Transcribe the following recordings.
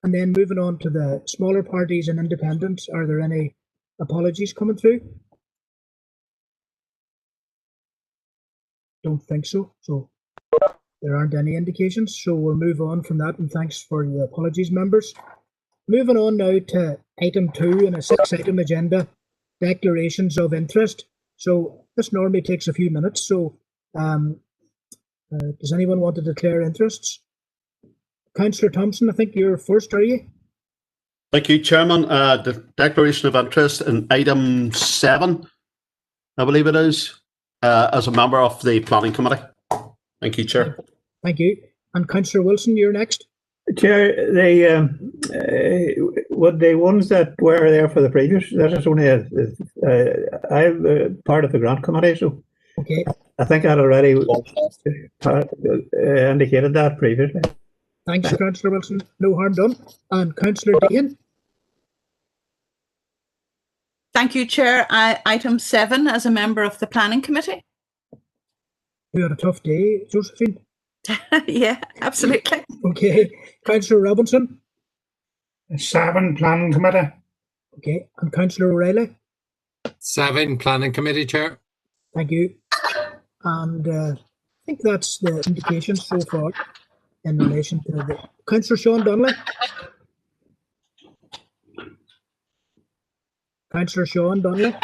And then moving on to the smaller parties and independents, are there any apologies coming through? Don't think so. So there aren't any indications. So we'll move on from that, and thanks for the apologies, members. Moving on now to item 2 in a 6-item agenda, declarations of interest. So this normally takes a few minutes. So does anyone want to declare interests? Councillor Thompson, I think you're first, are you? Thank you, Chairman. The declaration of interest in item 7, I believe it is, as a member of the Planning Committee. Thank you, Chair. Thank you. And Councillor Wilson, you're next. Chair, what the ones that were there for the previous, that is only I'm part of the grant committee, so okay. I think I'd already indicated that previously. Thanks, Councillor Wilson. No harm done. And Councillor Deehan. Thank you, Chair. Item 7 as a member of the Planning Committee. You had a tough day, Josephine. Yeah, absolutely. Okay. Councillor Robinson. 7, Planning Committee. Okay. And Councillor O'Reilly. 7, Planning Committee, Chair. Thank you. And I think that's the indication so far in relation to the Councillor Sean Donnelly. Councillor Sean Donnelly.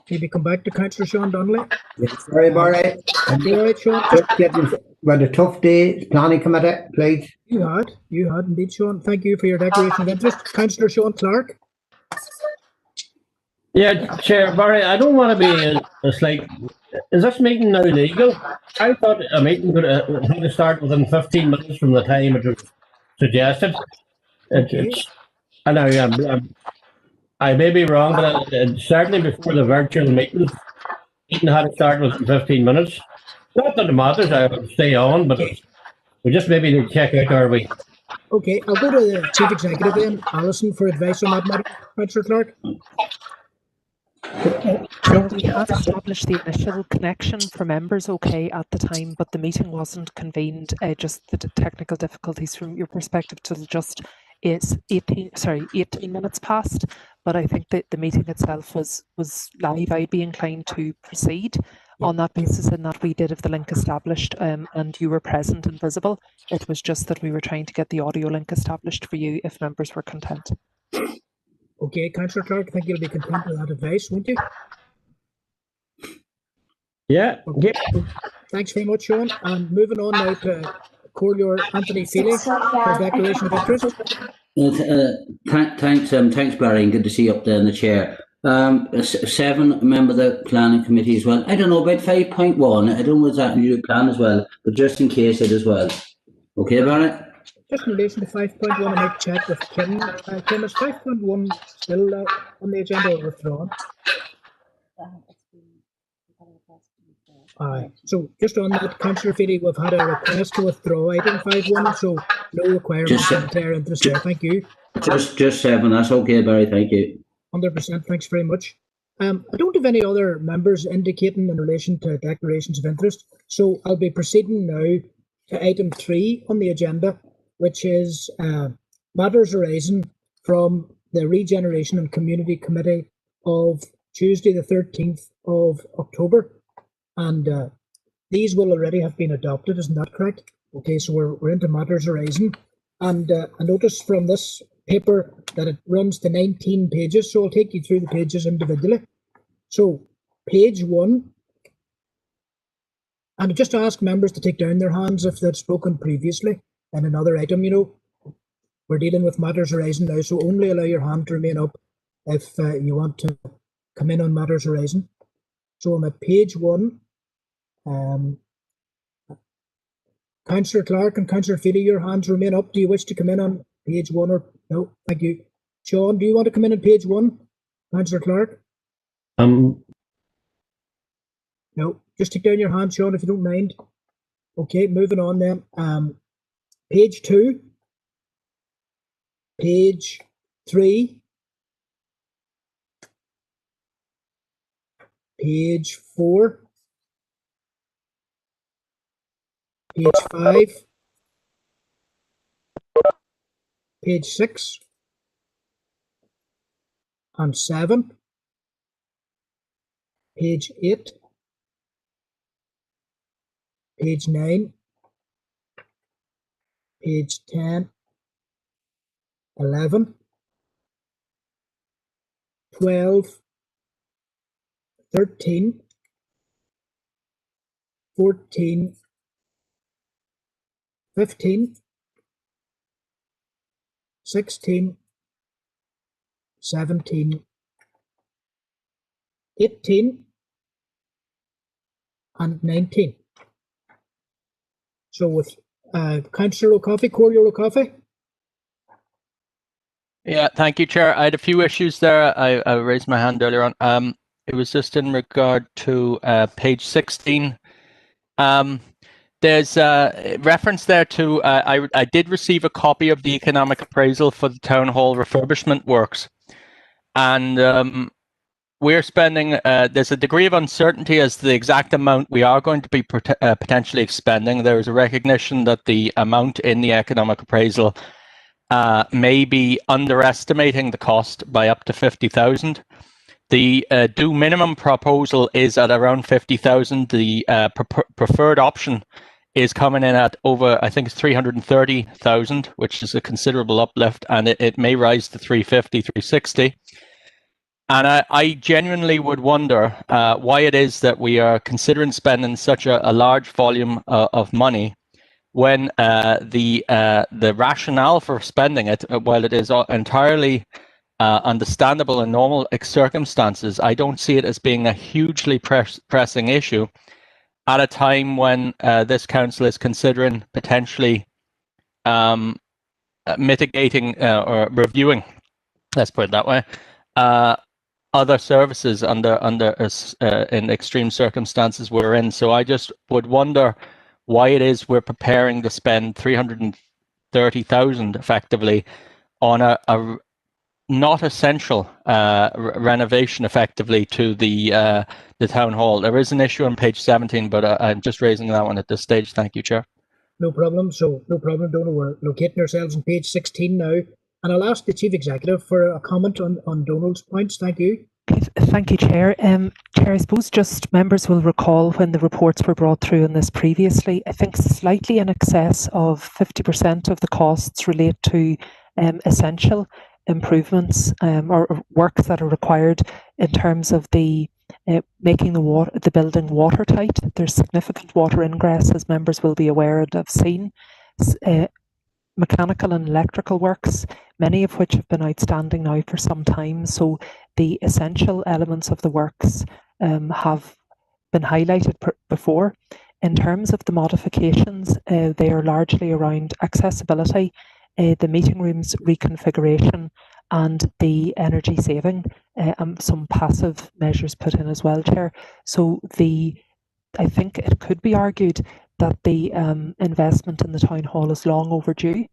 Maybe come back to Councillor Sean Donnelly. Sorry, Barry. You all right, Sean? We had a tough day. Planning Committee, please. You had indeed, Sean. Thank you for your declaration of interest. Councillor Sean Clark. Yeah, Chair, Barry, I don't want to be is this meeting now legal? I thought a meeting would have to start within 15 minutes from the time it was suggested. I may be wrong, but certainly before the virtual meeting had to start within 15 minutes. Not that it matters, I would stay on, but we just maybe need to check out, are we? Okay, I'll go to the Chief Executive then, Alison, for advice on that matter. Councillor Clark. We had established the initial connection for members at the time, but the meeting wasn't convened, just the technical difficulties from your perspective till just 18 minutes past. But I think that the meeting itself was live. I'd be inclined to proceed on that basis, in that we did have the link established and you were present and visible. It was just that we were trying to get the audio link established for you if members were content. Okay, Councillor Clark, I think you'll be content with that advice, won't you? Yeah. Okay. Thanks very much, Sean. And moving on now to Corleor Anthony Feely for declaration of interest. Thanks, Barry, and good to see you up there in the chair. 7, member of the Planning Committee as well. I don't know about 5.1. I don't know what's happening to the plan as well, but just in case it as well. Okay, Barry? Just in relation to 5.1, I might check with Kim. Kim, is 5.1 still on the agenda or withdrawn? So just on that, Councillor Feely, we've had a request to withdraw item 5.1, so no requirement to declare interest there. Thank you. Just 7. That's okay, Barry. Thank you. 100%. Thanks very much. I don't have any other members indicating in relation to declarations of interest, so I'll be proceeding now to item 3 on the agenda, which is matters arising from the Regeneration and Community Committee of Tuesday the 13th of October. And these will already have been adopted, isn't that correct? Okay, so we're into matters arising. And I notice from this paper that it runs to 19 pages, so I'll take you through the pages individually. So, page 1. And just ask members to take down their hands if they'd spoken previously in another item. We're dealing with matters arising now, so only allow your hand to remain up if you want to come in on matters arising. So I'm at page 1. Councillor Clark and Councillor Feely, your hands remain up. Do you wish to come in on page 1 or no? Thank you. Sean, do you want to come in on page 1? Councillor Clark? No, just take down your hand, Sean, if you don't mind. Okay, moving on then. Page 2. Page 3. Page 4. Page 5. page 6 and 7, page 8, page 9, page 10, 11, 12, 13, 14, 15, 16, 17, 18, and 19. So with Councillor O'Coffey, Corey O'Coffey. Yeah, thank you, Chair. I had a few issues there. I raised my hand earlier on. It was just in regard to page 16. There's a reference there to, I did receive a copy of the economic appraisal for the town hall refurbishment works. And we're spending, there's a degree of uncertainty as to the exact amount we are going to be potentially expending. There is a recognition that the amount in the economic appraisal may be underestimating the cost by up to 50,000. The due minimum proposal is at around 50,000. The preferred option is coming in at over, I think it's 330,000, which is a considerable uplift, and it may rise to 350, 360. And I genuinely would wonder why it is that we are considering spending such a large volume of money when the rationale for spending it, while it is entirely understandable in normal circumstances, I don't see it as being a hugely pressing issue at a time when this council is considering potentially mitigating or reviewing, let's put it that way, other services under in extreme circumstances we're in. So I just would wonder why it is we're preparing to spend 330,000 effectively on a not essential renovation effectively to the town hall. There is an issue on page 17, but I'm just raising that one at this stage. Thank you, Chair. No problem. So no problem, Donal. We're locating ourselves on page 16 now. And I'll ask the Chief Executive for a comment on Donal's points. Thank you. Thank you, Chair. Chair, I suppose just members will recall when the reports were brought through on this previously, I think slightly in excess of 50% of the costs relate to essential improvements or works that are required in terms of the making the building watertight. There's significant water ingress, as members will be aware and have seen. Mechanical and electrical works, many of which have been outstanding now for some time. So the essential elements of the works have been highlighted before. In terms of the modifications, they are largely around accessibility, the meeting rooms reconfiguration, and the energy saving, some passive measures put in as well, Chair. So I think it could be argued that the investment in the town hall is long overdue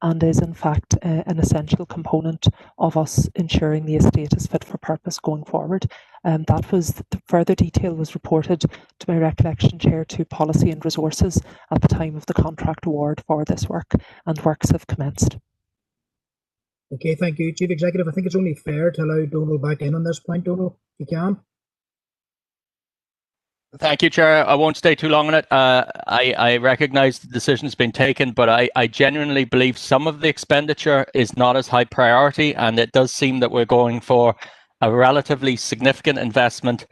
and is in fact an essential component of us ensuring the estate is fit for purpose going forward. That was, the further detail was reported to my recollection, Chair, to Policy and Resources at the time of the contract award for this work, and works have commenced. Okay, thank you, Chief Executive. I think it's only fair to allow Donal back in on this point, Donal, if you can. Thank you, Chair. I won't stay too long on it. I recognise the decision has been taken, but I genuinely believe some of the expenditure is not as high priority, and it does seem that we're going for a relatively significant investment,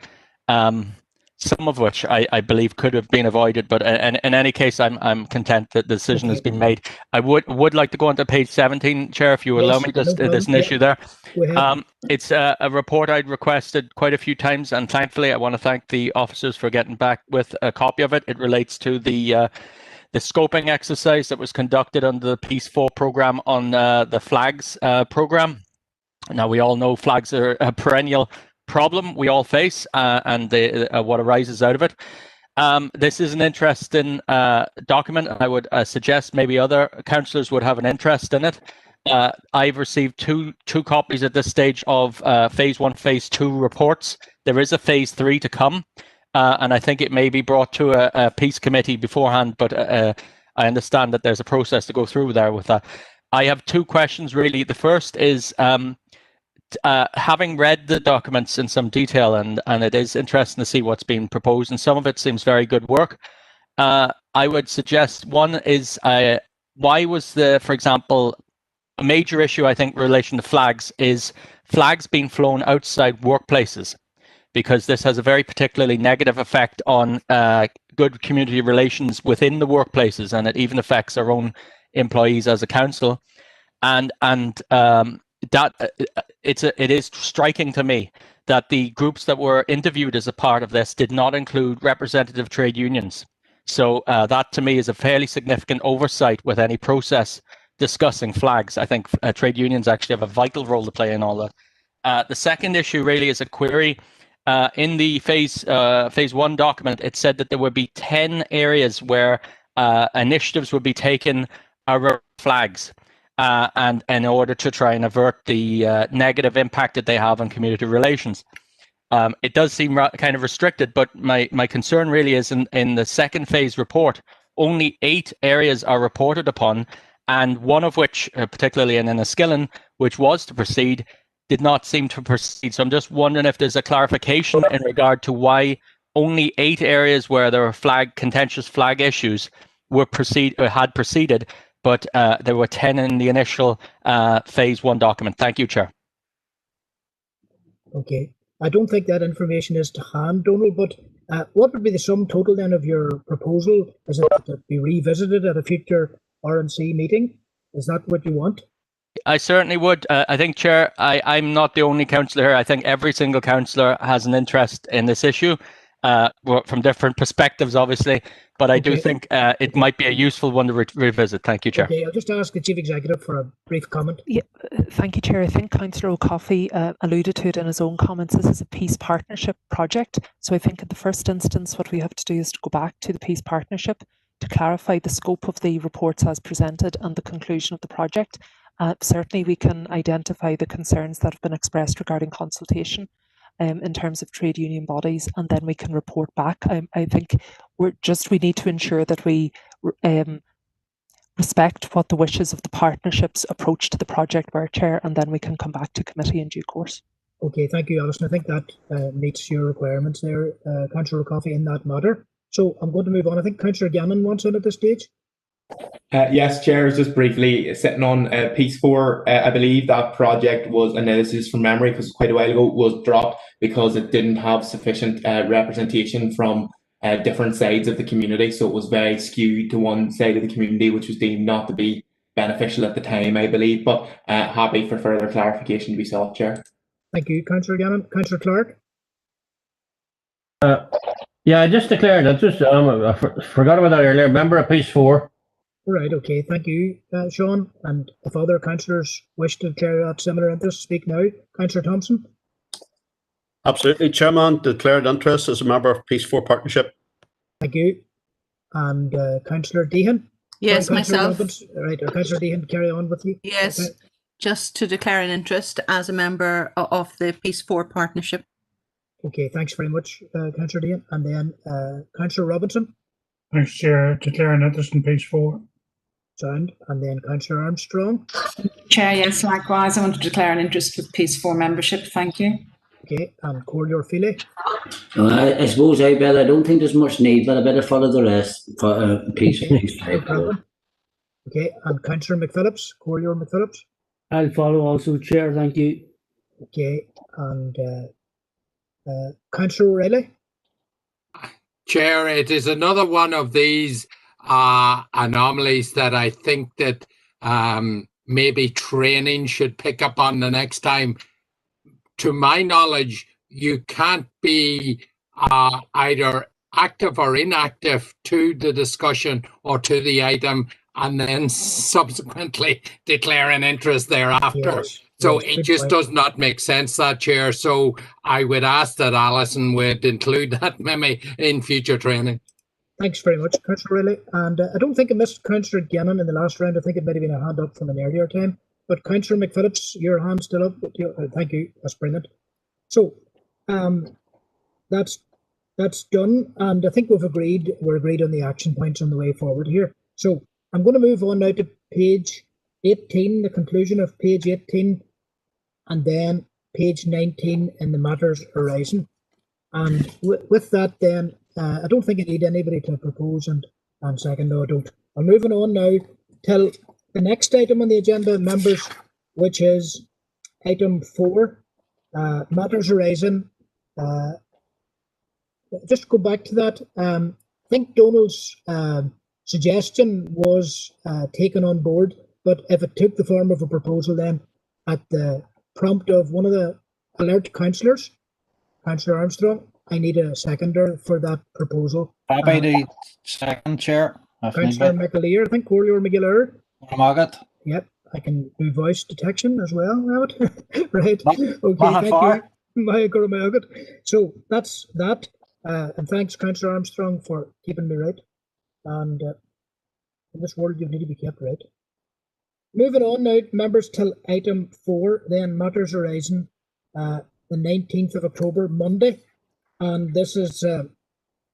some of which I believe could have been avoided. But in any case, I'm content that the decision has been made. I would like to go on to page 17, Chair, if you will allow me. Just there's an issue there. It's a report I'd requested quite a few times, and thankfully I want to thank the officers for getting back with a copy of it. It relates to the scoping exercise that was conducted under the Peace 4 programme on the flags programme. Now, we all know flags are a perennial problem we all face, and what arises out of it. This is an interesting document. I would suggest maybe other councillors would have an interest in it. I've received two copies at this stage of Phase 1, Phase 2 reports. There is a Phase 3 to come, and I think it may be brought to a peace committee beforehand, but I understand that there's a process to go through there with that. I have two questions really. The first is having read the documents in some detail, and it is interesting to see what's being proposed, and some of it seems very good work. I would suggest one is why was for example, a major issue I think in relation to flags is flags being flown outside workplaces, because this has a very particularly negative effect on good community relations within the workplaces, and it even affects our own employees as a council. And that it is striking to me that the groups that were interviewed as a part of this did not include representative trade unions. So that to me is a fairly significant oversight with any process discussing flags. I think trade unions actually have a vital role to play in all that. The second issue really is a query. In the phase 1 document, it said that there would be 10 areas where initiatives would be taken around flags, and in order to try and avert the negative impact that they have on community relations. It does seem kind of restricted, but my concern really is in the second phase report, only 8 areas are reported upon, and one of which, particularly in Enniskillen, which was to proceed, did not seem to proceed. So I'm just wondering if there's a clarification in regard to why only 8 areas where there were contentious flag issues had proceeded, but there were 10 in the initial phase 1 document. Thank you, Chair. Okay. I don't think that information is to hand, Donald, but what would be the sum total then of your proposal? Is it to be revisited at a future RNC meeting? Is that what you want? I certainly would. I think, Chair, I'm not the only councillor here. I think every single councillor has an interest in this issue from different perspectives, obviously. But I do think it might be a useful one to revisit. Thank you, Chair. Okay, I'll just ask the Chief Executive for a brief comment. Yeah, thank you, Chair. I think Councillor O'Coffey alluded to it in his own comments. This is a peace partnership project. So I think in the first instance, what we have to do is to go back to the peace partnership to clarify the scope of the reports as presented and the conclusion of the project. Certainly, we can identify the concerns that have been expressed regarding consultation in terms of trade union bodies, and then we can report back. I think we need to ensure that we respect what the wishes of the partnership's approach to the project were, Chair, and then we can come back to committee in due course. Okay, thank you, Alison. I think that meets your requirements there, Councillor O'Coffey, in that matter. So I'm going to move on. I think Councillor Gannon wants in at this stage. Yes, Chair, just briefly sitting on Piece 4. I believe that project was, and this is from memory because quite a while ago, was dropped because it didn't have sufficient representation from different sides of the community. So it was very skewed to one side of the community, which was deemed not to be beneficial at the time, I believe. But happy for further clarification to be sought, Chair. Thank you, Councillor Gannon. Councillor Clark? Yeah, just declared that. Just I forgot about that earlier. Member of Piece 4. Right, okay, thank you, Sean. And if other councillors wish to declare that similar interest, speak now. Councillor Thompson? Absolutely, Chairman. Declared interest as a member of Piece 4 Partnership. Thank you. And Councillor Deehan? Yes, myself. Right, Councillor Deehan, carry on with you. Yes, okay. Just to declare an interest as a member of the Piece 4 Partnership. Okay, thanks very much, Councillor Deehan. And then Councillor Robinson? Thanks, Chair. Declare an interest in Piece 4. Sound. And then Councillor Armstrong? Chair, yes, likewise. I want to declare an interest with Piece 4 membership. Thank you. Okay, and Cordior Feely? I suppose I don't think there's much need, but I better follow the rest for Piece 5. No problem. Okay, and Councillor McPhillips? Cordior McPhillips? I'll follow also, Chair. Thank you. Okay, and Councillor O'Reilly? Chair, it is another one of these anomalies that I think that maybe training should pick up on the next time. To my knowledge, you can't be either active or inactive to the discussion or to the item and then subsequently declare an interest thereafter. Yes. So yes, it just does not make sense, that, Chair. So I would ask that Alison would include that maybe in future training. Thanks very much, Councillor O'Reilly. And I don't think I missed Councillor Gannon in the last round. I think it might have been a hand up from an earlier time. But Councillor McPhillips, your hand's still up. Thank you. That's brilliant. So that's done. And I think we're agreed on the action points on the way forward here. So I'm going to move on now to page 18, the conclusion of page 18, and then page 19 in the matters arising. And with that, then, I don't think I need anybody to propose and second. No, I don't. I'm moving on now till the next item on the agenda, members, which is item 4, matters arising. Just go back to that. I think Donald's suggestion was taken on board, but if it took the form of a proposal, then at the prompt of one of the alert councillors, Councillor Armstrong, I need a seconder for that proposal. Happy to second, Chair. Councillor McAleer, I think Corlear McAleer. Margaret. Yep, I can do voice detection as well. Right. Okay, thank you. So that's that. And thanks, Councillor Armstrong, for keeping me right. And in this world, you need to be kept right. Moving on now, members, till item 4, then matters arising, the 19th of October, Monday. And this is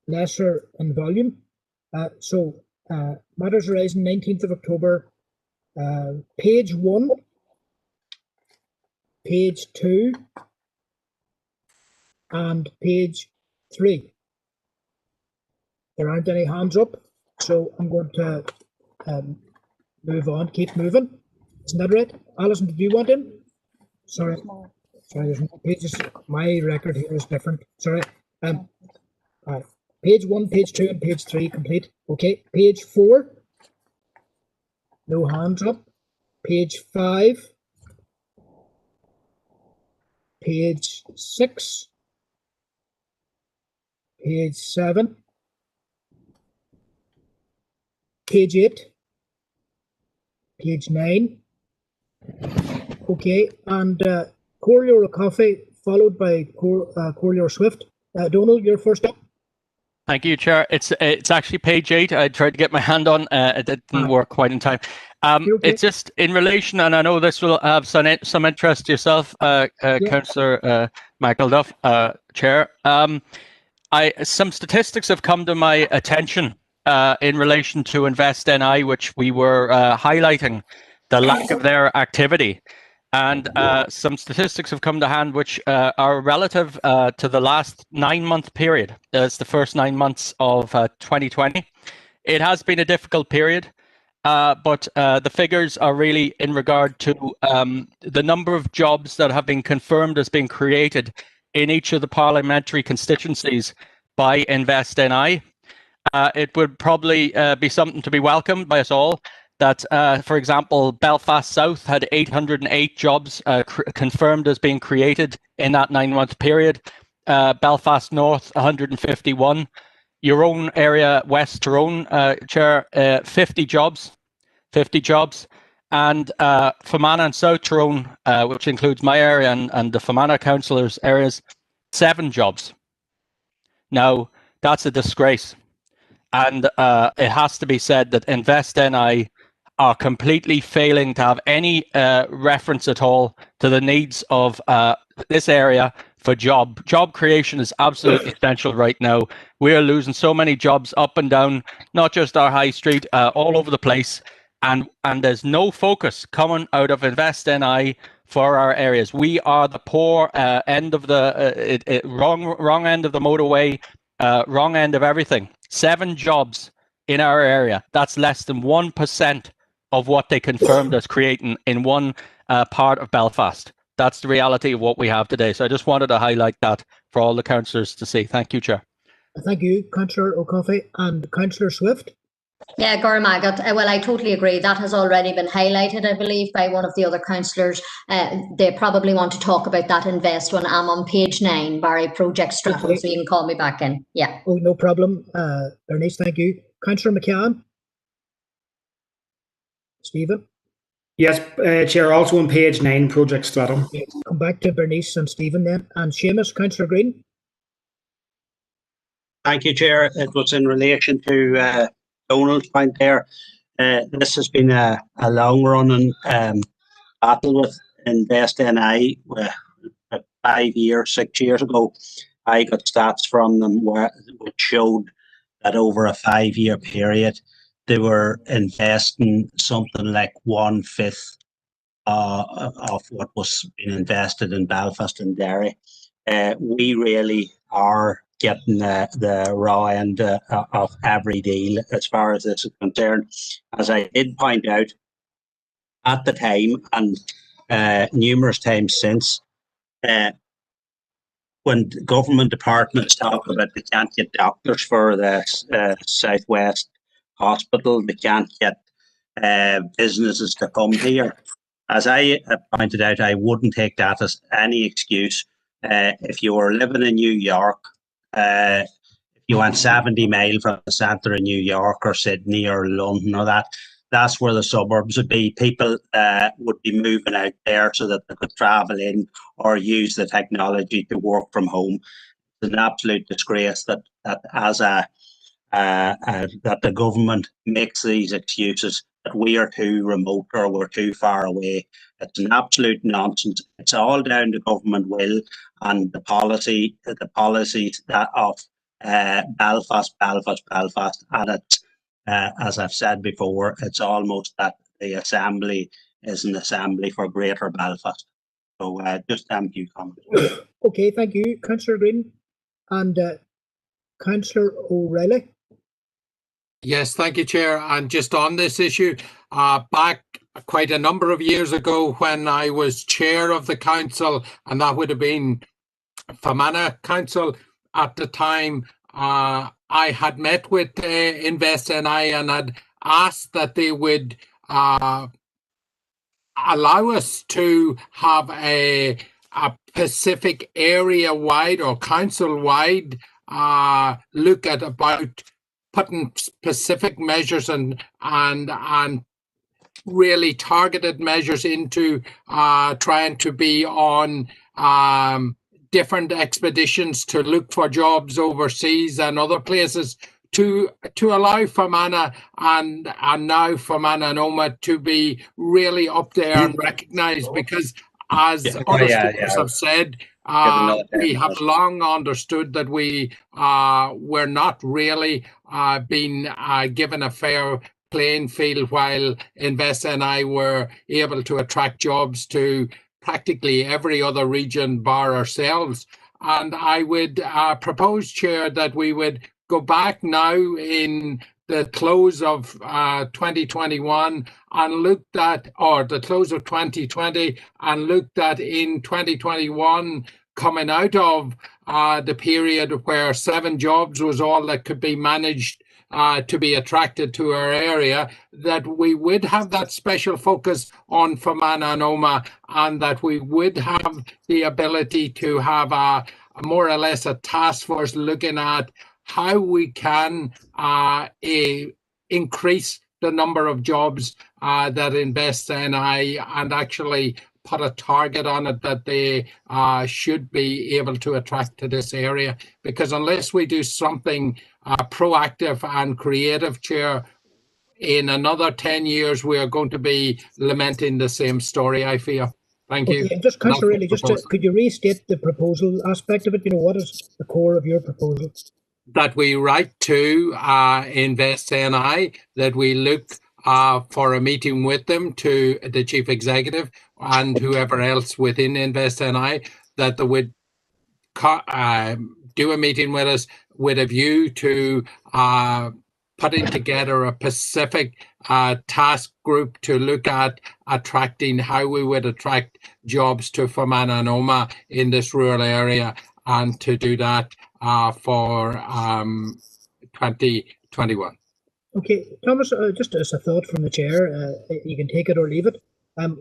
lesser in volume. So matters arising 19th of October, page 1, page 2, and page 3. There aren't any hands up, so I'm going to move on, keep moving. Isn't that right? Alison, did you want in? Sorry, there's no pages. My record here is different. Sorry. All right. Page 1, page 2, and page 3 complete. Okay. Page 4. No hands up. Page 5. Page 6. Page 7. Page 8. Page 9. Okay, and Corlear Coffey, followed by Corlear Swift. Donald, you're first up. Thank you, Chair. It's actually page 8. I tried to get my hand on. It didn't work quite in time. It's just in relation, and I know this will have some interest to yourself, Councillor Michael Duff, Chair. Some statistics have come to my attention in relation to Invest NI, which we were highlighting the lack of their activity. And some statistics have come to hand which are relative to the last 9-month period. It's the first 9 months of 2020. It has been a difficult period, but the figures are really in regard to the number of jobs that have been confirmed as being created in each of the parliamentary constituencies by Invest NI. It would probably be something to be welcomed by us all that, for example, Belfast South had 808 jobs confirmed as being created in that 9-month period. Belfast North, 151. Your own area, West Tyrone, Chair, 50 jobs. And Fermanagh and South Tyrone, which includes my area and the Fermanagh councillors' areas, 7 jobs. Now, that's a disgrace. And it has to be said that Invest NI are completely failing to have any reference at all to the needs of this area for job creation is absolutely essential right now. We are losing so many jobs up and down, not just our high street, all over the place, and there's no focus coming out of Invest NI for our areas. We are the poor end of the wrong end of the motorway, wrong end of everything. 7 jobs in our area. That's less than 1% of what they confirmed as creating in one part of Belfast. That's the reality of what we have today. So I just wanted to highlight that for all the councillors to see. Thank you, Chair. Thank you, Councillor O'Coffey. And Councillor Swift? Yeah, Gormagat. Well, I totally agree. That has already been highlighted, I believe, by one of the other councillors. They probably want to talk about that Invest when I'm on page 9, Barry Project Stratton, okay. So you can call me back in. Yeah. Oh, no problem. Bernice, thank you. Councillor McCann? Stephen? Yes, Chair, also on page 9, Project Stratum. Okay, come back to Bernice and Stephen then. And Seamus, Councillor Green? Thank you, Chair. It was in relation to Donald's point there. This has been a long-running battle with Invest NI. 6 years ago, I got stats from them which showed that over a 5-year period, they were investing something like 1/5 of what was being invested in Belfast and Derry. We really are getting the raw end of every deal as far as this is concerned. As I did point out at the time and numerous times since, when government departments talk about they can't get doctors for the Southwest Hospital, they can't get businesses to come here. As I pointed out, I wouldn't take that as any excuse. If you were living in New York, if you went 70 miles from the centre of New York or Sydney or London or that's where the suburbs would be. People would be moving out there so that they could travel in or use the technology to work from home. It's an absolute disgrace that as that the government makes these excuses that we are too remote or we're too far away. It's an absolute nonsense. It's all down to government will and the policies that of Belfast, and it's as I've said before, it's almost that the assembly is an assembly for Greater Belfast. So just a few comments. Okay, thank you, Councillor Green. And Councillor O'Reilly. Yes, thank you, Chair. And just on this issue, back quite a number of years ago when I was chair of the council, and that would have been Fermanagh Council at the time, I had met with Invest NI and had asked that they would allow us to have a Pacific area-wide or council-wide look at about putting specific measures and really targeted measures into trying to be on different expeditions to look for jobs overseas and other places to allow Fermanagh and now Fermanagh and Omagh to be really up there and recognised, because as other speakers have said, we have long understood that we were not really being given a fair playing field while Invest NI were able to attract jobs to practically every other region bar ourselves. And I would propose, Chair, that we would go back now in the close of 2021 and looked at, or the close of 2020, and looked at in 2021, coming out of the period where 7 jobs was all that could be managed to be attracted to our area, that we would have that special focus on Fermanagh and Omagh, and that we would have the ability to have a more or less a task force looking at how we can increase the number of jobs that Invest NI and actually put a target on it that they should be able to attract to this area. Because unless we do something proactive and creative, Chair, in another 10 years, we are going to be lamenting the same story, I fear. Thank you. And just, Councillor O'Reilly, could you restate the proposal aspect of it? You know, what is the core of your proposal? That we write to Invest NI, that we look for a meeting with them, to the Chief Executive and whoever else within Invest NI, that they would do a meeting with us with a view to putting together a Pacific task group to look at attracting, how we would attract jobs to Fermanagh and Omagh in this rural area, and to do that for 2021. Okay, Thomas, just as a thought from the chair, you can take it or leave it.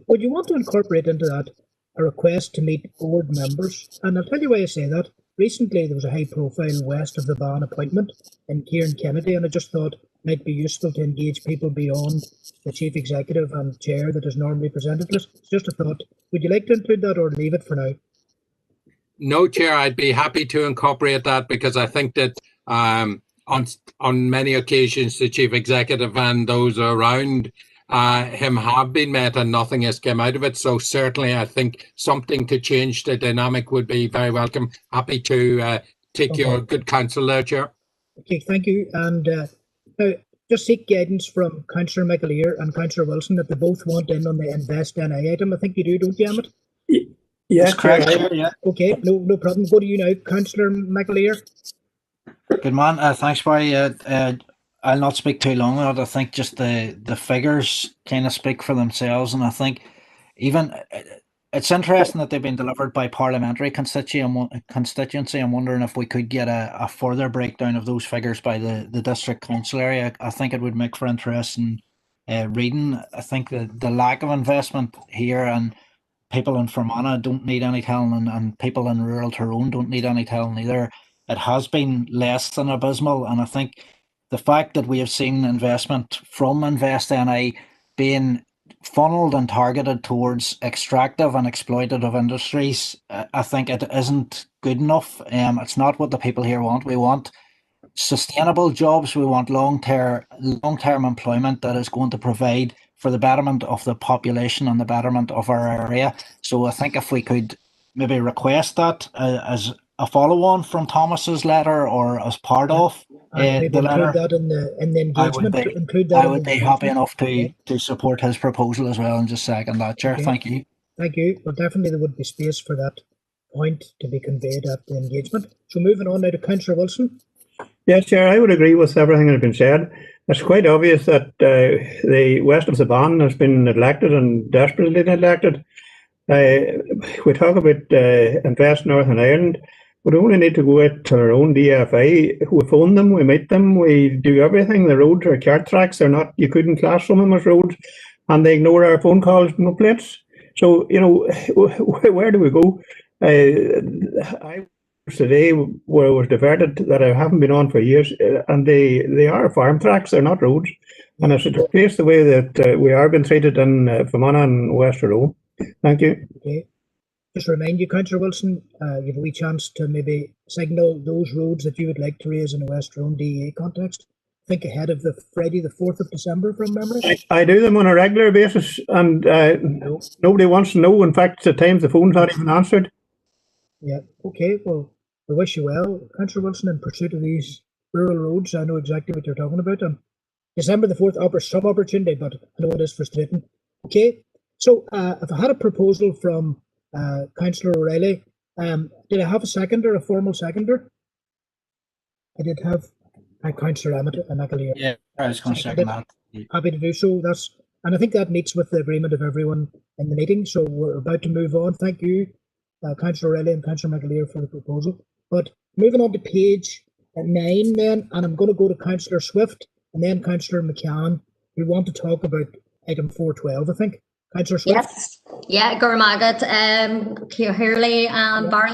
Would you want to incorporate into that a request to meet board members? And I'll tell you why I say that. Recently, there was a high-profile west of the Ban appointment in Kieran Kennedy, and I just thought it might be useful to engage people beyond the Chief Executive and Chair that is normally presented to us. It's just a thought. Would you like to include that or leave it for now? No, Chair, I'd be happy to incorporate that, because I think that on many occasions the Chief Executive and those around him have been met and nothing has come out of it. So certainly I think something to change the dynamic would be very welcome. Happy to take your good counsel there, Chair. Okay, thank you. And now, just seek guidance from Councillor McAleer and Councillor Wilson that they both want in on the Invest NI item. I think you do, don't you, Emmett? Yes, correct, Chair. Chair, yeah. Okay, no problem. Go to you now, Councillor McAleer. Good man. Thanks, Barry. I'll not speak too long on it. I think just the figures kind of speak for themselves, and I think even it's interesting that they've been delivered by parliamentary constituency. I'm wondering if we could get a further breakdown of those figures by the district council area. I think it would make for interesting reading. I think the lack of investment here, and people in Fermanagh don't need any telling, and people in rural Tyrone don't need any telling either. It has been less than abysmal, and I think the fact that we have seen investment from Invest NI being funneled and targeted towards extractive and exploitative industries, I think it isn't good enough. It's not what the people here want. We want sustainable jobs. We want long-term employment that is going to provide for the betterment of the population and the betterment of our area. So I think if we could maybe request that as a follow-on from Thomas's letter, or as part of the letter, that in the engagement. I would be happy enough to support his proposal as well, and just second that, Chair. Okay. Thank you. Thank you. Well, definitely there would be space for that point to be conveyed at the engagement. So moving on now to Councillor Wilson. Yes, Chair, I would agree with everything that has been said. It's quite obvious that the west of the Ban has been neglected, and desperately neglected. We talk about Invest Northern Ireland. We only need to go out to our own DFI. We phone them, we meet them, we do everything. The roads are cart tracks. They're not, you couldn't class them as roads, and they ignore our phone calls and complaints. So, you know, where do we go? I was today where I was diverted that I haven't been on for years, and they are farm tracks, they're not roads. And I should replace the way that we are being treated in Fermanagh and West Tyrone. Thank you. Okay. Just remind you, Councillor Wilson, you have a wee chance to maybe signal those roads that you would like to raise in the West Tyrone DEA context. Think ahead of the Friday the 4th of December from memory. I do them on a regular basis, and nobody wants to know. In fact, at times the phone's not even answered. Yeah, okay, well, we wish you well, Councillor Wilson, in pursuit of these rural roads. I know exactly what you're talking about. December the 4th offers some opportunity, but I know it is frustrating. Okay, so if I had a proposal from Councillor O'Reilly, did I have a seconder, a formal seconder? I did have Councillor Emmett and McAleer. Yeah, I was going to second that. Happy to do so. And I think that meets with the agreement of everyone in the meeting. So we're about to move on. Thank you, Councillor O'Reilly and Councillor McAleer, for the proposal. But moving on to page 9 then, and I'm going to go to Councillor Swift and then Councillor McCann, who want to talk about item 412, I think. Councillor Swift. Yes, yeah, Gurmagat, Hurley, Barry,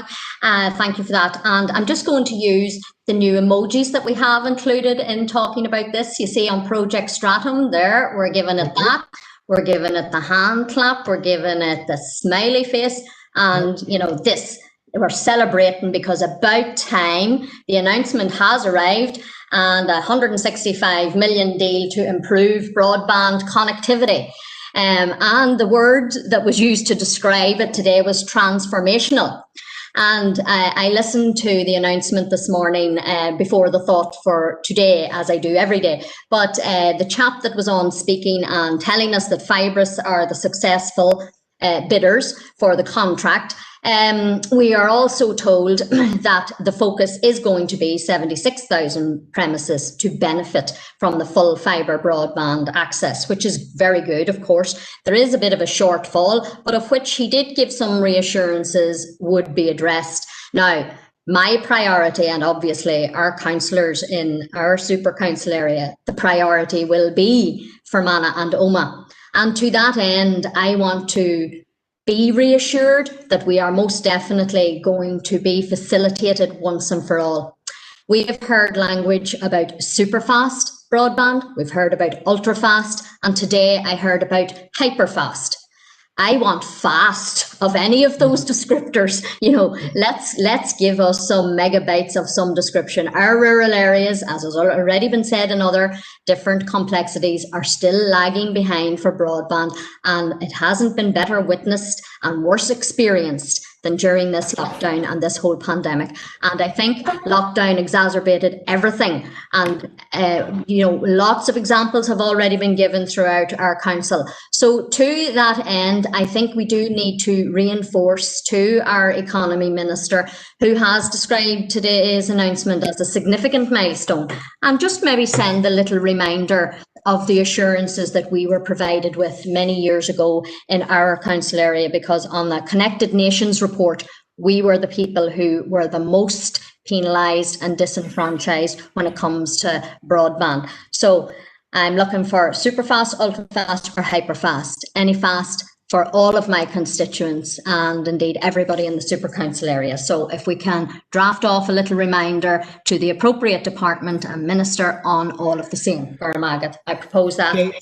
thank you for that. And I'm just going to use the new emojis that we have included in talking about this. You see on Project Stratum there, we're giving it that, we're giving it the hand clap, we're giving it the smiley face, and you know, this, we're celebrating because about time, the announcement has arrived, and a 165 million deal to improve broadband connectivity. And the word that was used to describe it today was transformational. And I listened to the announcement this morning before the thought for today, as I do every day. But the chap that was on speaking and telling us that Fibrus are the successful bidders for the contract, we are also told that the focus is going to be 76,000 premises to benefit from the full fibre broadband access, which is very good, of course. There is a bit of a shortfall, but of which he did give some reassurances would be addressed. Now, my priority, and obviously our councillors in our super council area, the priority will be Fermanagh and Omagh. And to that end, I want to be reassured that we are most definitely going to be facilitated once and for all. We have heard language about super fast broadband, we've heard about ultra fast, and today I heard about hyper fast. I want fast of any of those descriptors. You know, let's give us some megabytes of some description. Our rural areas, as has already been said in other different complexities, are still lagging behind for broadband, and it hasn't been better witnessed and worse experienced than during this lockdown and this whole pandemic. And I think lockdown exacerbated everything. And, lots of examples have already been given throughout our council. So to that end, I think we do need to reinforce to our economy minister, who has described today's announcement as a significant milestone, and just maybe send a little reminder of the assurances that we were provided with many years ago in our council area, because on the Connected Nations report, we were the people who were the most penalised and disenfranchised when it comes to broadband. So I'm looking for super fast, ultra fast, or hyper fast, any fast for all of my constituents and indeed everybody in the super council area. So if we can draft off a little reminder to the appropriate department and minister on all of the same. I propose that. Okay.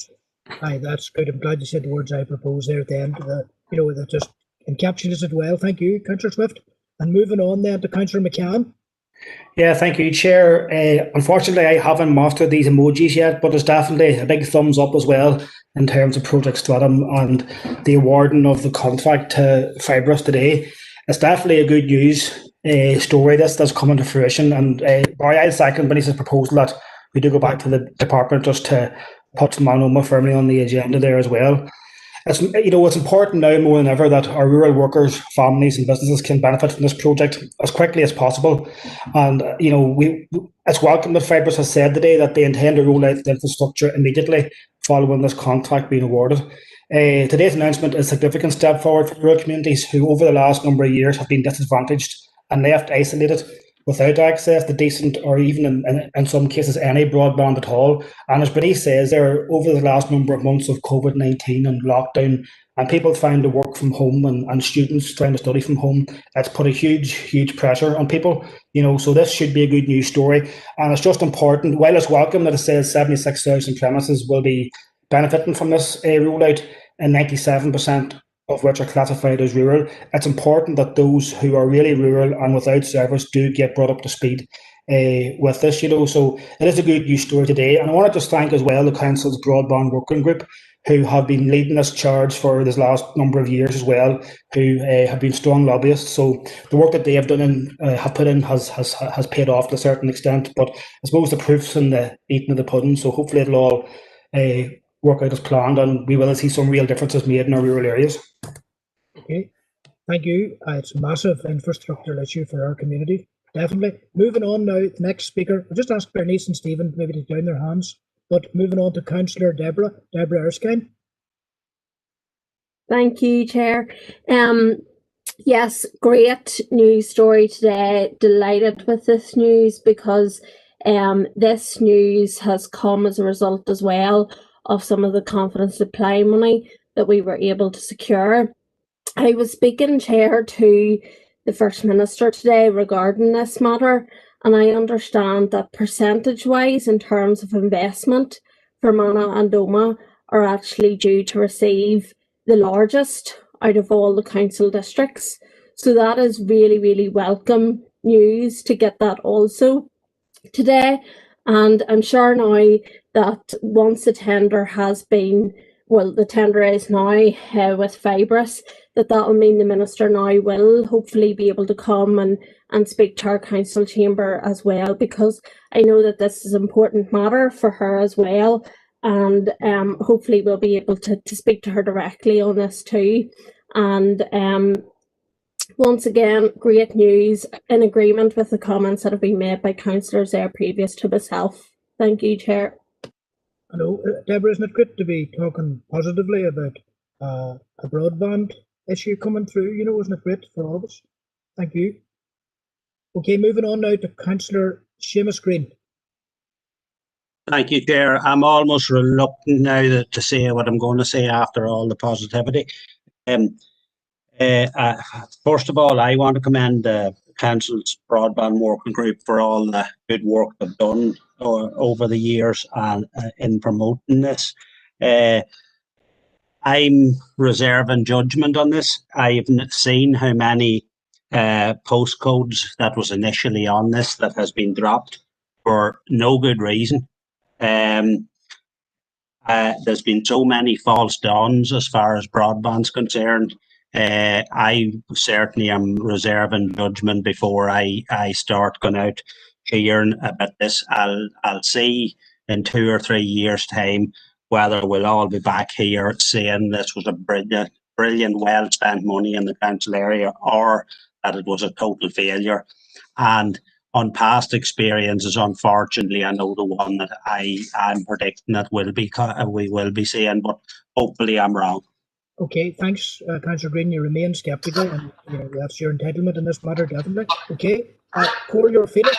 Aye, that's good. I'm glad you said the words I propose there at the end. That just encapsulates it well. Thank you, Councillor Swift. And moving on then to Councillor McCann. Yeah, thank you, Chair. Unfortunately, I haven't mastered these emojis yet, but there's definitely a big thumbs up as well in terms of Project Stratum and the awarding of the contract to Fibrous today. It's definitely a good news story that's coming to fruition. And Barry, I'll second Bernice's proposal that we do go back to the department just to put melanoma firmly on the agenda there as well. It's important now more than ever that our rural workers, families and businesses can benefit from this project as quickly as possible. And, it's welcome that Fibrous has said today that they intend to roll out the infrastructure immediately following this contract being awarded. Today's announcement is a significant step forward for rural communities who over the last number of years have been disadvantaged and left isolated without access to decent or even in some cases any broadband at all. And as Bernice says, over the last number of months of COVID-19 and lockdown and people trying to work from home and students trying to study from home, it's put a huge pressure on people, so this should be a good news story. And it's just important, while it's welcome that it says 76,000 premises will be benefiting from this rollout and 97% of which are classified as rural, it's important that those who are really rural and without service do get brought up to speed with this, so it is a good news story today. And I want to just thank as well the Council's Broadband Working Group, who have been leading this charge for this last number of years as well, who have been strong lobbyists. So the work that they have done and have put in has paid off to a certain extent, but I suppose the proof's in the eating of the pudding, so hopefully it'll all work out as planned and we will see some real differences made in our rural areas. Okay, thank you. It's a massive infrastructural issue for our community, definitely. Moving on now, the next speaker, I'll just ask Bernice and Stephen maybe to down their hands, but moving on to Councillor Deborah Erskine. Thank you, Chair. Yes, great news story today. Delighted with this news because this news has come as a result as well of some of the confidence supply money that we were able to secure. I was speaking, Chair, to the First Minister today regarding this matter, and I understand that percentage-wise, in terms of investment, Fermanagh and Omagh are actually due to receive the largest out of all the council districts. So that is really welcome news to get that also today. And I'm sure now that once the tender has been, well, the tender is now with Fibrous, that will mean the Minister now will hopefully be able to come and speak to our council chamber as well, because I know that this is an important matter for her as well. And hopefully we'll be able to speak to her directly on this too. And once again, great news, in agreement with the comments that have been made by councillors there previous to myself. Thank you, Chair. Hello, Deborah, isn't it great to be talking positively about a broadband issue coming through? Isn't it great for all of us? Thank you. Okay, moving on now to Councillor Seamus Green. Thank you, Chair. I'm almost reluctant now to say what I'm going to say after all the positivity. First of all, I want to commend the Council's Broadband Working Group for all the good work they've done over the years and in promoting this. I'm reserving judgment on this. I've seen how many postcodes that was initially on this that has been dropped for no good reason. There's been so many false dawns as far as broadband's concerned. I certainly am reserving judgment before I start going out cheering about this. I'll see in 2 or 3 years' time whether we'll all be back here saying this was a brilliant, well spent money in the council area, or that it was a total failure. And on past experiences, unfortunately, I know the one that I'm predicting that we will be seeing, but hopefully I'm wrong. Okay, thanks, Councillor Green. You remain sceptical, and that's your entitlement in this matter, definitely. Okay, Cor, your feeling?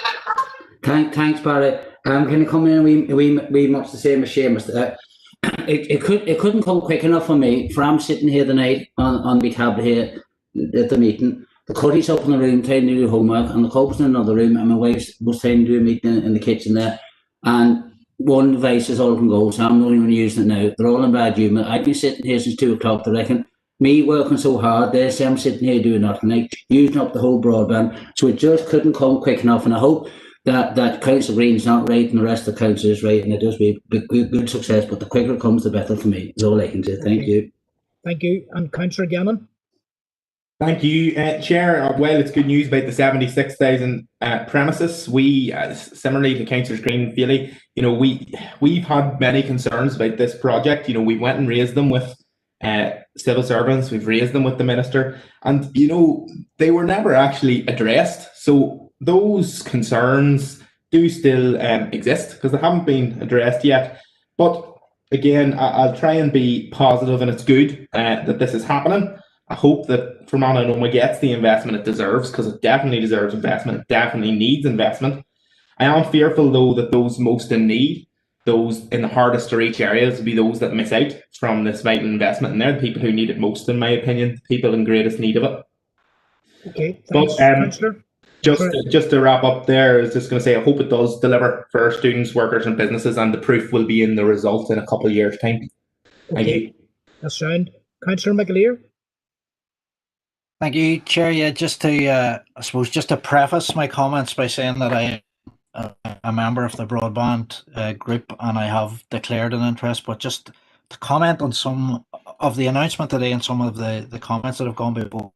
Thanks, Barry. Can you come in? We much the same as Seamus. It couldn't come quick enough for me. For I'm sitting here tonight on my tablet here at the meeting. The Cuddy's up in the room trying to do homework, and the Cope's in another room, and my wife was trying to do a meeting in the kitchen there. And one device is all can go, so I'm not even using it now. They're all in bad humour. I've been sitting here since 2 o'clock, I reckon. Me working so hard, they say I'm sitting here doing nothing, like using up the whole broadband. So it just couldn't come quick enough, and I hope that Council Green's not right and the rest of the council is right, and it does be good success, but the quicker it comes, the better for me. That's all I can say. Thank you. Thank you. And Councillor Gannon? Thank you, Chair. Well, it's good news about the 76,000 premises. We, similarly to Councillor Green and Feely, we've had many concerns about this project. We went and raised them with civil servants. We've raised them with the minister, and they were never actually addressed. So those concerns do still exist because they haven't been addressed yet. But again, I'll try and be positive, and it's good that this is happening. I hope that Fermanagh and Omagh gets the investment it deserves, because it definitely deserves investment. It definitely needs investment. I am fearful, though, that those most in need, those in the hardest to reach areas, will be those that miss out from this vital investment. And they're the people who need it most, in my opinion, the people in greatest need of it. Okay, thanks, Councillor. Just to wrap up there, I was just going to say, I hope it does deliver for our students, workers and businesses, and the proof will be in the result in a couple of years' time. Thank you. That's sound. Councillor McAleer? Thank you, Chair. Yeah, just to, I suppose, just to preface my comments by saying that I am a member of the broadband group, and I have declared an interest, but just to comment on some of the announcement today and some of the comments that have gone before.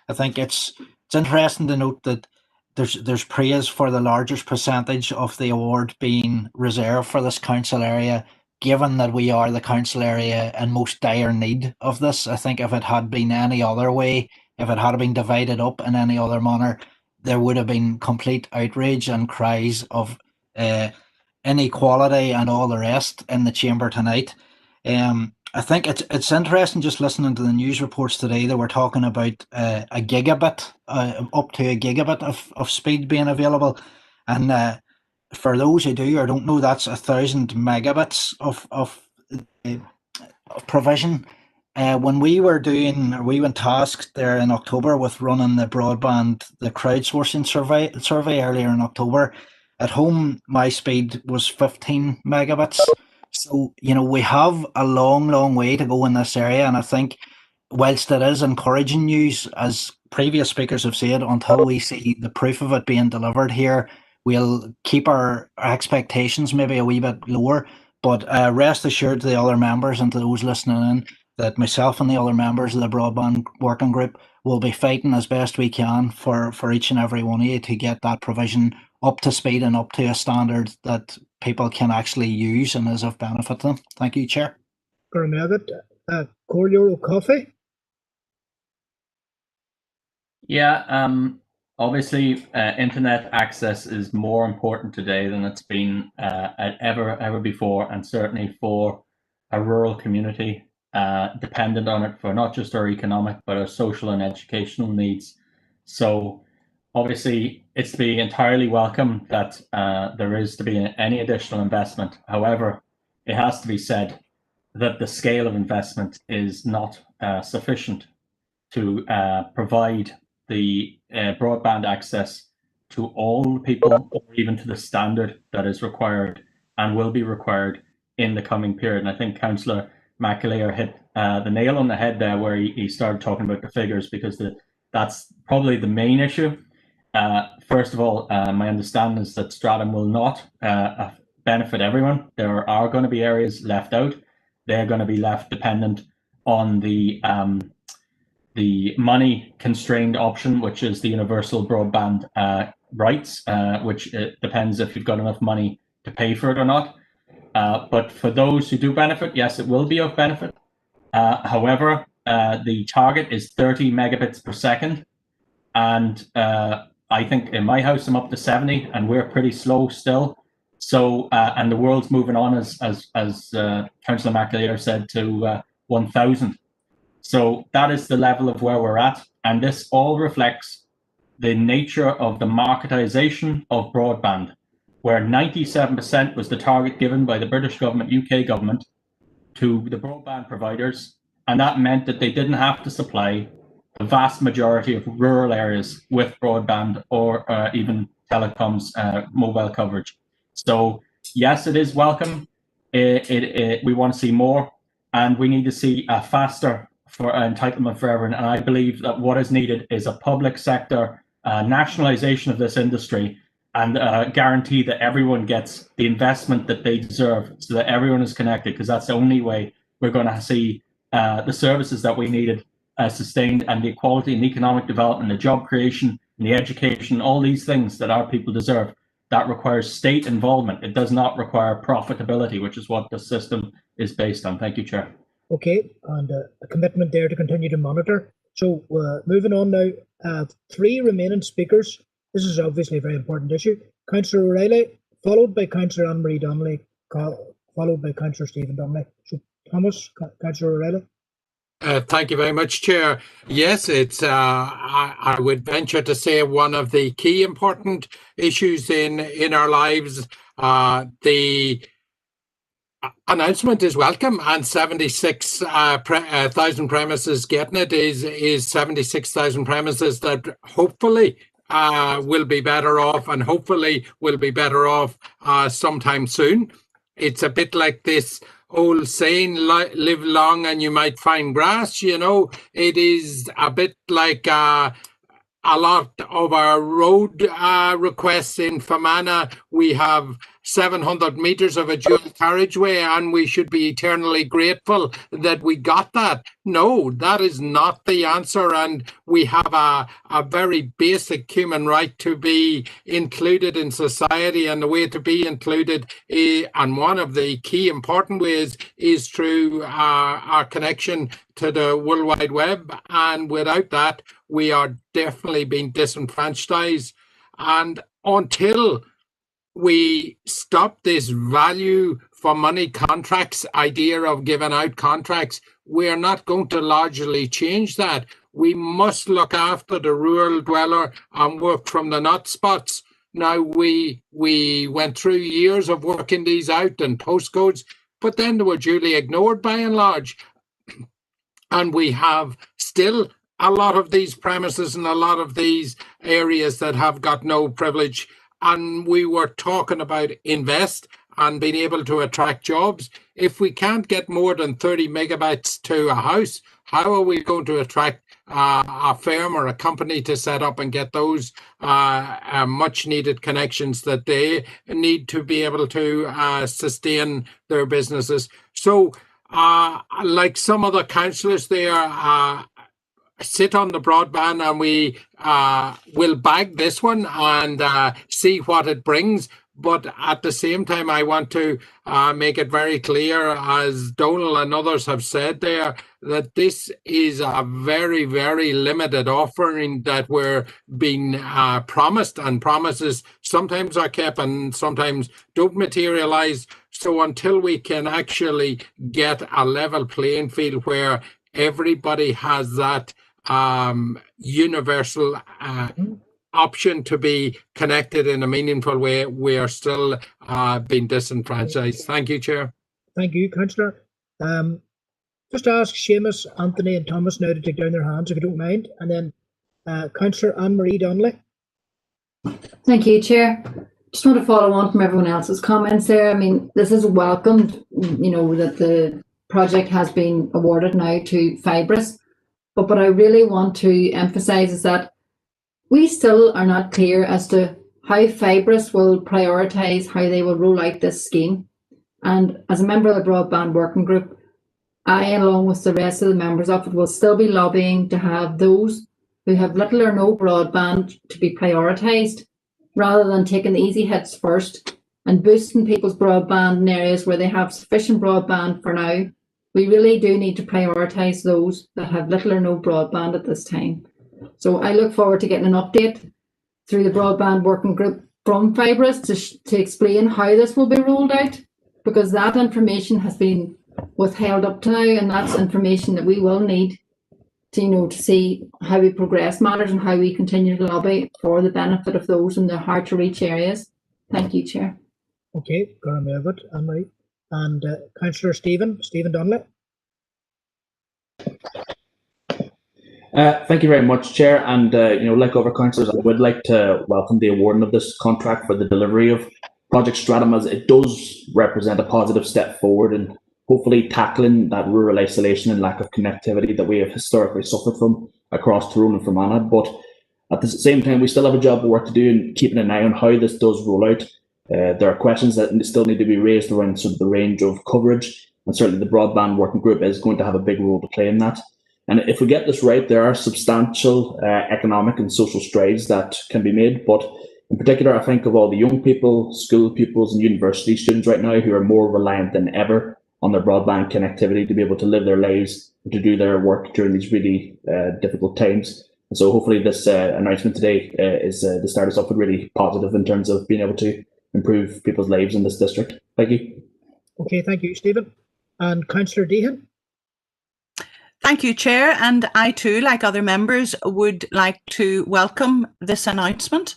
I think it's interesting to note that there's praise for the largest percentage of the award being reserved for this council area, given that we are the council area in most dire need of this. I think if it had been any other way, if it had been divided up in any other manner, there would have been complete outrage and cries of inequality and all the rest in the chamber tonight. I think it's interesting just listening to the news reports today. They were talking about a gigabit, up to a gigabit of speed being available, and for those who do or don't know, that's 1,000 megabits of provision. When we were tasked there in October with running the crowdsourcing survey earlier in October, at home my speed was 15 megabits. So, we have a long way to go in this area, and I think whilst it is encouraging news, as previous speakers have said, until we see the proof of it being delivered here, we'll keep our expectations maybe a wee bit lower. But rest assured to the other members and to those listening in that myself and the other members of the Broadband Working Group will be fighting as best we can for each and every one of you to get that provision up to speed and up to a standard that people can actually use and is of benefit to them. Thank you, Chair. Cordial coffee? Yeah, obviously internet access is more important today than it's been ever before, and certainly for a rural community dependent on it for not just our economic but our social and educational needs. So obviously it's to be entirely welcome that there is to be any additional investment. However, it has to be said that the scale of investment is not sufficient to provide the broadband access to all people, or even to the standard that is required and will be required in the coming period. And I think Councillor McAleer hit the nail on the head there, where he started talking about the figures, because that's probably the main issue. First of all, my understanding is that Stratham will not benefit everyone. There are going to be areas left out. They're going to be left dependent on the the money constrained option, which is the universal broadband rights, which depends if you've got enough money to pay for it or not. But for those who do benefit, yes, it will be of benefit. However, the target is 30 megabits per second. And I think in my house, I'm up to 70, and we're pretty slow still. So, and the world's moving on, as Councillor McAleer said, to 1,000. So that is the level of where we're at. And this all reflects the nature of the marketization of broadband, where 97% was the target given by the British government, UK government, to the broadband providers. And that meant that they didn't have to supply the vast majority of rural areas with broadband or even telecoms mobile coverage. So yes, it is welcome. We want to see more, and we need to see a faster entitlement for everyone. And I believe that what is needed is a public sector nationalization of this industry, and guarantee that everyone gets the investment that they deserve, so that everyone is connected, because that's the only way we're going to see the services that we needed sustained, and the equality and economic development, the job creation and the education, all these things that our people deserve. That requires state involvement. It does not require profitability, which is what the system is based on. Thank you, Chair. Okay, and a commitment there to continue to monitor. So moving on now, 3 remaining speakers. This is obviously a very important issue. Councillor O'Reilly, followed by Councillor Anne-Marie Donnelly, followed by Councillor Stephen Donnelly. So Thomas, Councillor O'Reilly. Thank you very much, Chair. Yes, it's I would venture to say one of the key important issues in our lives. The announcement is welcome, and 76,000 premises getting it is 76,000 premises that hopefully will be better off, and hopefully will be better off sometime soon. It's a bit like this old saying, live long and you might find grass. You know, it is a bit like a lot of our road requests in Fermanagh. We have 700 metres of a dual carriageway, and we should be eternally grateful that we got that. No, that is not the answer, and we have a very basic human right to be included in society, and the way to be included, and one of the key important ways, is through our connection to the World Wide Web, and without that, we are definitely being disenfranchised. And until we stop this value for money contracts idea of giving out contracts, we're not going to largely change that. We must look after the rural dweller and work from the nut spots. Now, we went through years of working these out and postcodes, but then they were duly ignored by and large. And we have still a lot of these premises and a lot of these areas that have got no privilege. And we were talking about invest and being able to attract jobs. If we can't get more than 30 megabytes to a house, how are we going to attract a firm or a company to set up and get those much needed connections that they need to be able to sustain their businesses? So like some other councillors there, sit on the broadband, and we will bag this one and see what it brings. But at the same time, I want to make it very clear, as Donal and others have said there, that this is a very, very limited offering that we're being promised, and promises sometimes are kept and sometimes don't materialize. So until we can actually get a level playing field where everybody has that universal option to be connected in a meaningful way, we are still being disenfranchised. Thank you, Chair. Thank you, Councillor. Just ask Seamus, Anthony and Thomas now to take down their hands, if you don't mind, and then Councillor Anne-Marie Donnelly. Thank you, Chair. Just want to follow on from everyone else's comments there. I mean, this is welcomed, you know, that the project has been awarded now to Fibrous. But what I really want to emphasise is that we still are not clear as to how Fibrous will prioritise how they will roll out this scheme. And as a member of the Broadband Working Group, I, along with the rest of the members of it, will still be lobbying to have those who have little or no broadband to be prioritised, rather than taking the easy hits first and boosting people's broadband in areas where they have sufficient broadband for now. We really do need to prioritise those that have little or no broadband at this time. So I look forward to getting an update through the broadband working group from Fibrous to explain how this will be rolled out, because that information has been withheld up to now, and that's information that we will need to to see how we progress matters and how we continue to lobby for the benefit of those in the hard to reach areas. Thank you, Chair. Okay, Anne-Marie. And Councillor Stephen Donnelly. Thank you very much, Chair. And like other councillors, I would like to welcome the awarding of this contract for the delivery of Project Stratum, as it does represent a positive step forward in hopefully tackling that rural isolation and lack of connectivity that we have historically suffered from across Tyrone and Fermanagh. But at the same time, we still have a job of work to do in keeping an eye on how this does roll out. There are questions that still need to be raised around sort of the range of coverage, and certainly the broadband working group is going to have a big role to play in that. And if we get this right, there are substantial economic and social strides that can be made. But in particular, I think of all the young people, school pupils and university students right now who are more reliant than ever on their broadband connectivity to be able to live their lives and to do their work during these really difficult times. And so hopefully this announcement today is the start of something really positive in terms of being able to improve people's lives in this district. Thank you. Okay, thank you, Stephen. And Councillor Deehan. Thank you, Chair. And I too, like other members, would like to welcome this announcement.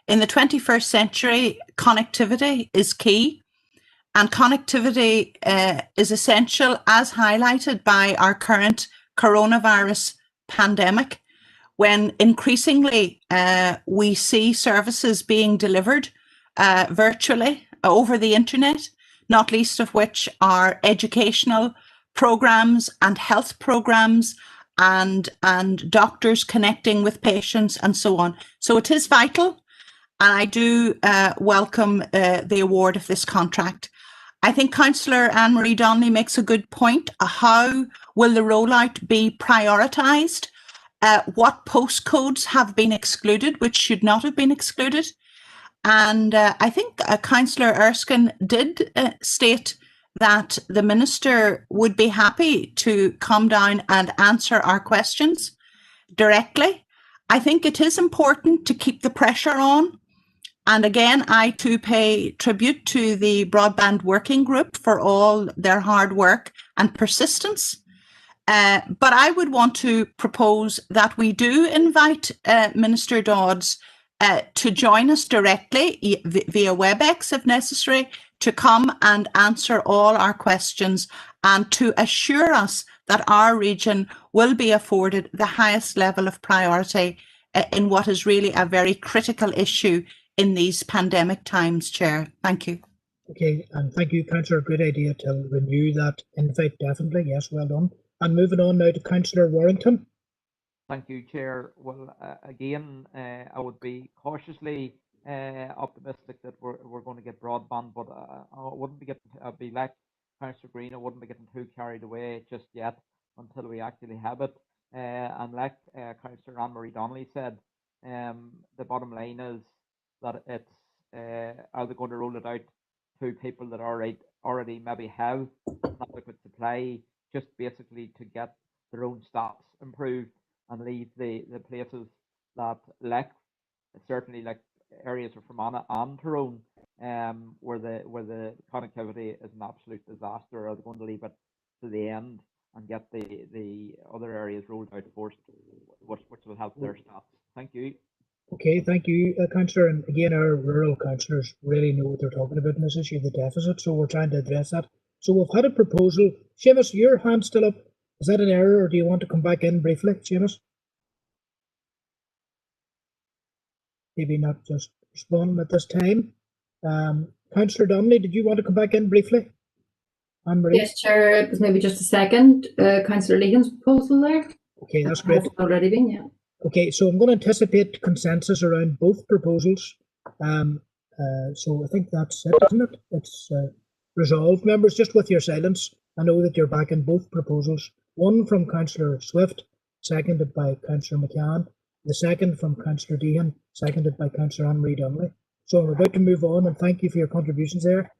In the 21st century, connectivity is key, and connectivity is essential, as highlighted by our current coronavirus pandemic, when increasingly we see services being delivered virtually over the internet, not least of which are educational programs and health programs and doctors connecting with patients and so on. So it is vital, and I do welcome the award of this contract. I think Councillor Anne-Marie Donnelly makes a good point. How will the rollout be prioritised? What postcodes have been excluded, which should not have been excluded? And I think Councillor Erskine did state that the Minister would be happy to come down and answer our questions directly. I think it is important to keep the pressure on. And again, I too pay tribute to the Broadband Working Group for all their hard work and persistence. But I would want to propose that we do invite Minister Dodds to join us directly via WebEx if necessary, to come and answer all our questions and to assure us that our region will be afforded the highest level of priority in what is really a very critical issue in these pandemic times, Chair. Thank you. Okay, and thank you, Councillor. Good idea to renew that invite, definitely. Yes, well done. And moving on now to Councillor Warrington. Thank you, Chair. Well, again, I would be cautiously optimistic that we're going to get broadband, but I wouldn't be getting. I'd be like Councillor Green. I wouldn't be getting too carried away just yet until we actually have it. And like Councillor Anne-Marie Donnelly said, the bottom line is that it's are they going to roll it out to people that already maybe have adequate supply, just basically to get their own stats improved, and leave the places that lack, certainly like areas of Fermanagh and Tyrone, where the connectivity is an absolute disaster. Are they going to leave it to the end and get the other areas rolled out first, which will help their stats? Thank you. Okay, thank you, Councillor. And again, our rural councillors really know what they're talking about in this issue of the deficit, so we're trying to address that. So we've had a proposal. Seamus, your hand's still up. Is that an error, or do you want to come back in briefly, Seamus? Maybe not just responding at this time. Councillor Donnelly, did you want to come back in briefly? Anne-Marie? Yes, Chair, it was maybe just a second. Councillor Legan's proposal there. Okay, that's great. Has already been, yeah. Okay, so I'm going to anticipate consensus around both proposals. So I think that's it, isn't it? It's resolved. Members, just with your silence, I know that you're backing both proposals. One from Councillor Swift, seconded by Councillor McCann. The second from Councillor Deehan, seconded by Councillor Anne-Marie Donnelly. So we're about to move on, and thank you for your contributions there.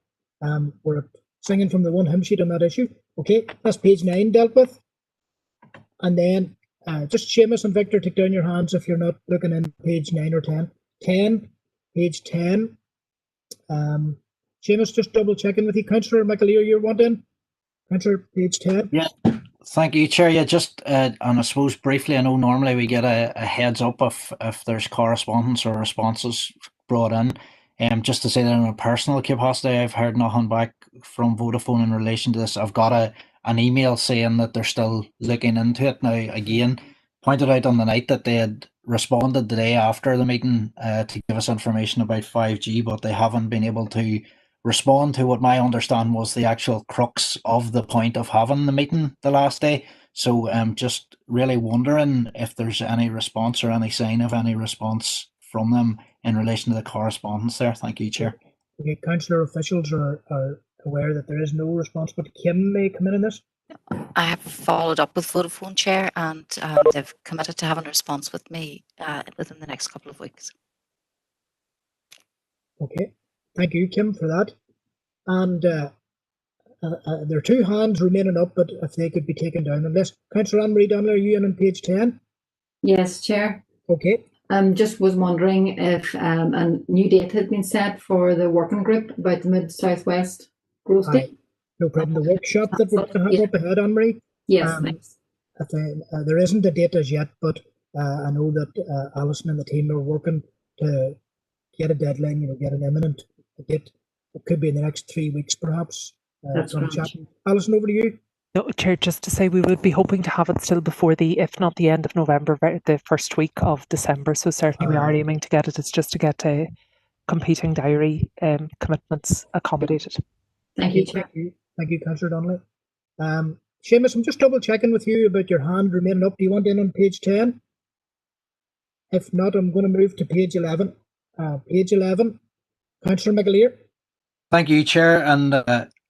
We're singing from the one hymn sheet on that issue. Okay, that's page 9 dealt with. And then just Seamus and Victor, take down your hands if you're not looking in page 9 or 10. 10, page 10. Seamus, just double checking with you. Councillor McAleer, you're wanting? Councillor, page 10. Yeah, thank you, Chair. Yeah, just and I suppose briefly, I know normally we get a heads up if there's correspondence or responses brought in. Just to say that in a personal capacity, I've heard nothing back from Vodafone in relation to this. I've got an email saying that they're still looking into it. Now, again, pointed out on the night that they had responded the day after the meeting to give us information about 5G, but they haven't been able to respond to what my understanding was the actual crux of the point of having the meeting the last day. So I'm just really wondering if there's any response or any sign of any response from them in relation to the correspondence there. Thank you, Chair. Okay, Councillor officials are aware that there is no response, but Kim may come in this. I have followed up with Vodafone, Chair, and they've committed to having a response with me within the next couple of weeks. Okay, thank you, Kim, for that. And there are 2 hands remaining up, but if they could be taken down on this. Councillor Anne-Marie Donnelly, are you in on page 10? Yes, Chair. Okay. Just was wondering if a new date had been set for the working group about the Mid-Southwest Growth Day. No problem. The workshop that we're going to have up ahead, Anne-Marie? Yes, thanks. There isn't a date as yet, but I know that Alison and the team are working to get a deadline, get an imminent date. It could be in the next 3 weeks, perhaps. That's right. Alison, over to you. No, Chair, just to say we would be hoping to have it still before if not the end of November, the first week of December. So certainly we are aiming to get it. It's just to get competing diary commitments accommodated. Thank you, Chair. Thank you, Councillor Donnelly. Seamus, I'm just double checking with you about your hand remaining up. Do you want in on page 10? If not, I'm going to move to page 11. Page 11, Councillor McAleer. Thank you, Chair, and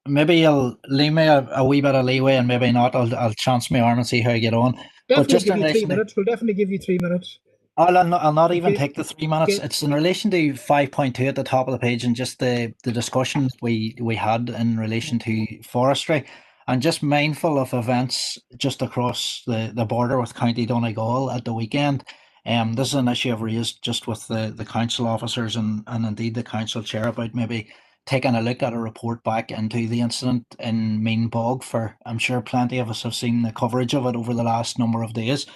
maybe you'll leave me a wee bit of leeway, and maybe not. I'll chance my arm and see how I get on. Definitely give you 3 minutes. We'll definitely give you 3 minutes. I'll not even take the 3 minutes. Okay. It's in relation to 5.2 at the top of the page and just the discussion we had in relation to forestry, and just mindful of events just across the border with County Donegal at the weekend. This is an issue I've raised just with the council officers and indeed the council chair about maybe taking a look at a report back into the incident in Mean Bog. I'm sure plenty of us have seen the coverage of it over the last number of days,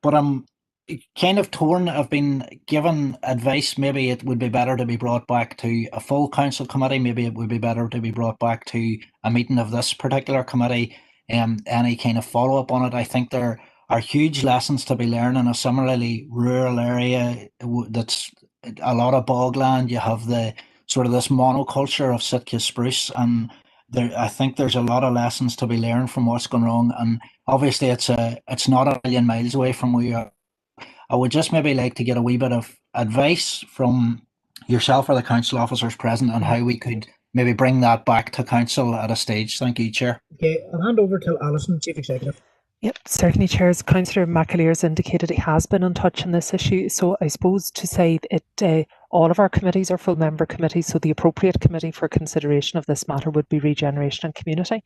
but I'm kind of torn. I've been given advice maybe it would be better to be brought back to a full council committee. Maybe it would be better to be brought back to a meeting of this particular committee, any kind of follow-up on it. I think there are huge lessons to be learned in a similarly rural area that's a lot of bogland. You have the sort of this monoculture of Sitka spruce, and I think there's a lot of lessons to be learned from what's gone wrong. And obviously it's not a million miles away from where you are. I would just maybe like to get a wee bit of advice from yourself or the council officers present on how we could maybe bring that back to council at a stage. Thank you, Chair. Okay, I'll hand over to Alison, Chief Executive. Yep, certainly, Chair. As Councillor McAleer has indicated, he has been in touch on this issue. So I suppose to say it, all of our committees are full member committees. So the appropriate committee for consideration of this matter would be Regeneration and Community.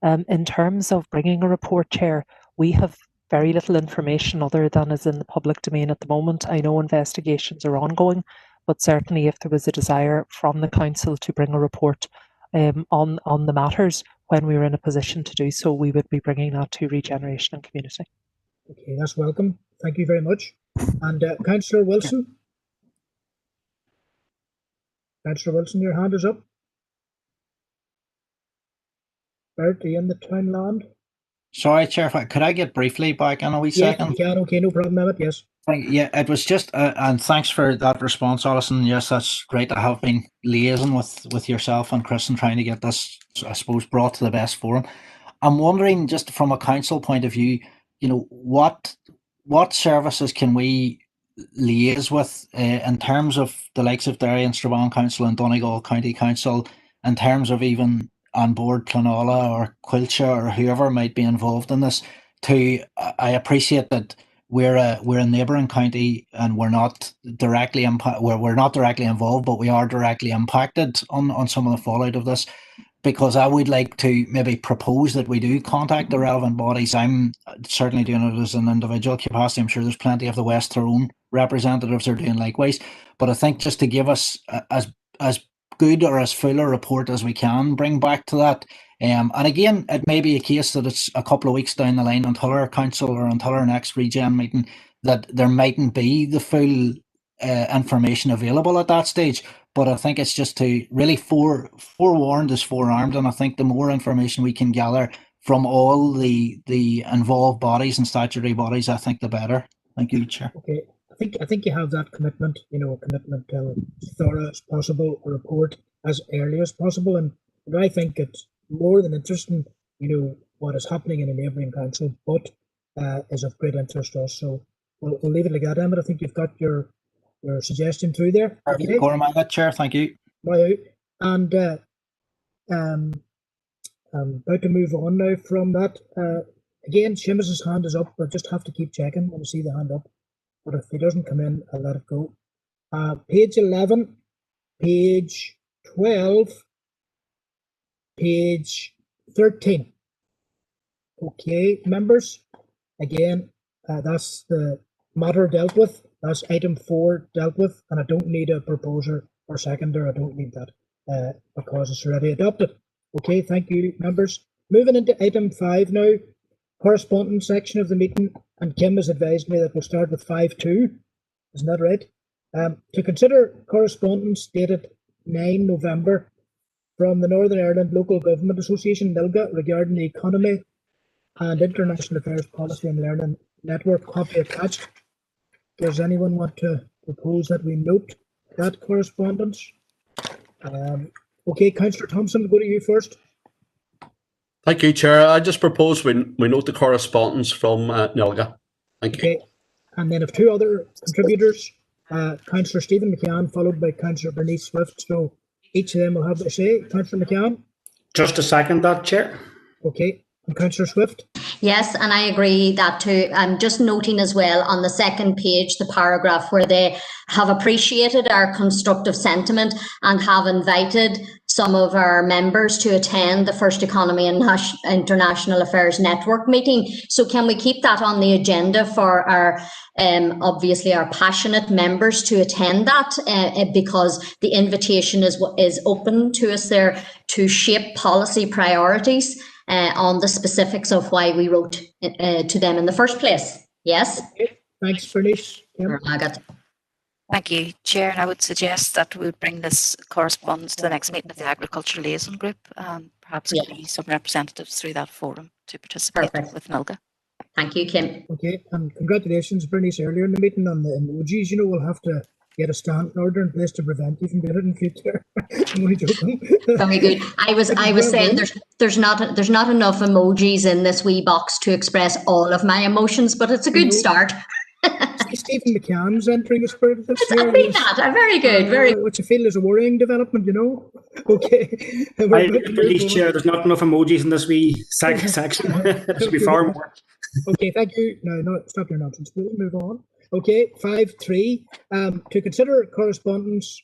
In terms of bringing a report, Chair, we have very little information other than is in the public domain at the moment. I know investigations are ongoing, but certainly if there was a desire from the council to bring a report on the matters when we were in a position to do so, we would be bringing that to Regeneration and Community. Okay, that's welcome. Thank you very much. And Councillor Wilson. Councillor Wilson, your hand is up. Bert, are you in the townland? Sorry, Chair, could I get briefly back in a wee second? You can, okay, no problem, Emmett, yes. Yeah, it was just, and thanks for that response, Alison. Yes, that's great. I have been liaising with yourself and Chris and trying to get this, I suppose, brought to the best forum. I'm wondering, just from a council point of view, what services can we liaise with in terms of the likes of Derry and Strabane Council and Donegal County Council, in terms of even on board Clonola or Quilcha or whoever might be involved in this. I appreciate that we're a neighbouring county and we're not directly involved, but we are directly impacted on some of the fallout of this. Because I would like to maybe propose that we do contact the relevant bodies. I'm certainly doing it as an individual capacity. I'm sure there's plenty of the West Tyrone representatives are doing likewise. But I think just to give us as good or as full a report as we can bring back to that. And again, it may be a case that it's a couple of weeks down the line until our council or until our next regen meeting that there mightn't be the full information available at that stage. But I think it's just to really forewarned is forearmed, and I think the more information we can gather from all the involved bodies and statutory bodies, I think the better. Thank you, Chair. Okay, I think you have that commitment. You know, a commitment to as thorough as possible, a report as early as possible, and I think it's more than interesting. You know what is happening in a neighbouring council, but is of great interest to us. So we'll leave it like that, Emmett. I think you've got your suggestion through there. Okay. Chair, thank you. Bye. And I'm about to move on now from that. Again, Seamus's hand is up. I just have to keep checking when I see the hand up. But if he doesn't come in, I'll let it go. Page 11, page 12, page 13. Okay, members. Again, that's the matter dealt with. That's item 4 dealt with, and I don't need a proposer or seconder. I don't need that because it's already adopted. Okay, thank you, members. Moving into item 5 now, correspondence section of the meeting, and Kim has advised me that we'll start with 5.2. Isn't that right? To consider correspondence dated 9 November from the Northern Ireland Local Government Association, NILGA, regarding the economy and international affairs policy and learning network, copy attached. Does anyone want to propose that we note that correspondence? Okay, Councillor Thompson, go to you first. Thank you, Chair. I just propose we note the correspondence from NILGA. Thank you. Okay, and then if 2 other contributors, Councillor Stephen McCann, followed by Councillor Bernice Swift, so each of them will have their say. Councillor McCann? Just to second that, Chair. Okay, and Councillor Swift? Yes, and I agree that too. I'm just noting as well on the second page, the paragraph where they have appreciated our constructive sentiment and have invited some of our members to attend the first Economy and International Affairs Network meeting. So can we keep that on the agenda for our, obviously our passionate members to attend that because the invitation is open to us there to shape policy priorities on the specifics of why we wrote to them in the first place. Yes? Okay. Thanks, Bernice. Thank you, Chair. And I would suggest that we'll bring this correspondence to the next meeting of the Agriculture Liaison Group and perhaps agree some representatives through that forum to participate with NILGA. Thank you, Kim. Okay, and congratulations, Bernice, earlier in the meeting on the emojis. You know, we'll have to get a standing order in place to prevent you from doing it in future. I'm only joking. Very good. I was saying there's not enough emojis in this wee box to express all of my emotions, but it's a good start. Stephen McCann's entering the spirit of this year. I read that. Very good. Very what you feel is a worrying development, you know. Okay. I believe, Chair, there's not enough emojis in this wee section. There should be far more. Okay, thank you. No, stop your nonsense. We'll move on. Okay, 5.3. To consider correspondence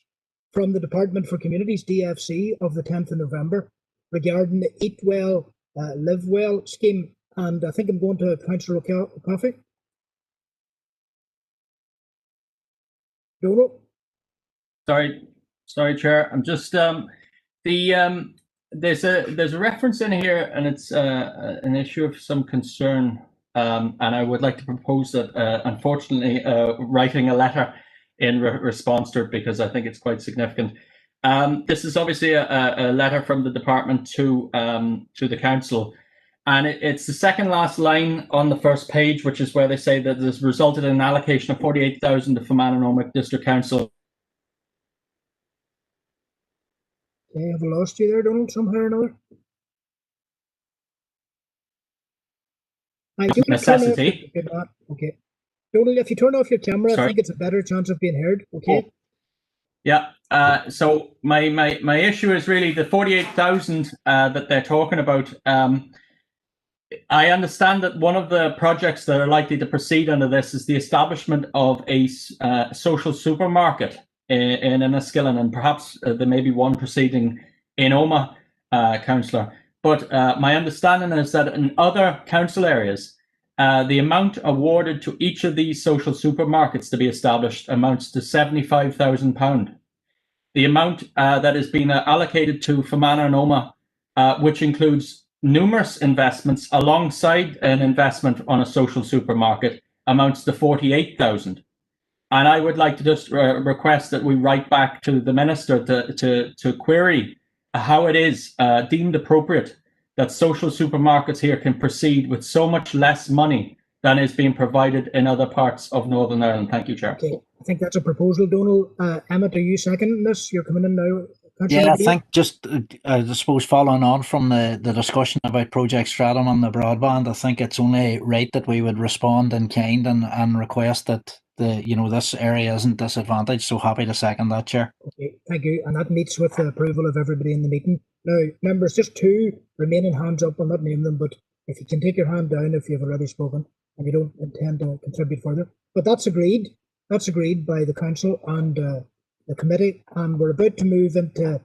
from the Department for Communities, DFC, of the 10th of November regarding the Eat Well, Live Well scheme. And I think I'm going to Councillor O'Coffey. Donald? Sorry, Chair. I'm just there's a reference in here, and it's an issue of some concern. And I would like to propose that, unfortunately, writing a letter in response to it because I think it's quite significant. This is obviously a letter from the department to the council, and it's the second last line on the first page, which is where they say that this resulted in an allocation of 48,000 to Fermanagh District Council. Okay, have I lost you there, Donald, somehow or another? Necessity. Okay. Donald, if you turn off your camera, I think it's a better chance of being heard. Okay. Yeah. So my issue is really the 48,000 that they're talking about. I understand that one of the projects that are likely to proceed under this is the establishment of a social supermarket in Enniskillen, and perhaps there may be one proceeding in Omagh, councillor. But my understanding is that in other council areas, the amount awarded to each of these social supermarkets to be established amounts to £75,000. The amount that has been allocated to Fermanagh and Omagh, which includes numerous investments alongside an investment on a social supermarket, amounts to 48,000. And I would like to just request that we write back to the minister to query how it is deemed appropriate that social supermarkets here can proceed with so much less money than is being provided in other parts of Northern Ireland. Thank you, Chair. Okay, I think that's a proposal, Donal. Emmett, are you seconding this? You're coming in now. Yeah, I think just, I suppose, following on from the discussion about Project Stratum and the broadband, I think it's only right that we would respond in kind and request that this area isn't disadvantaged. So happy to second that, Chair. Okay, thank you. And that meets with the approval of everybody in the meeting. Now, members, just 2 remaining hands up. I'll not name them, but if you can take your hand down if you've already spoken and you don't intend to contribute further. But that's agreed. That's agreed by the council and the committee, and we're about to move into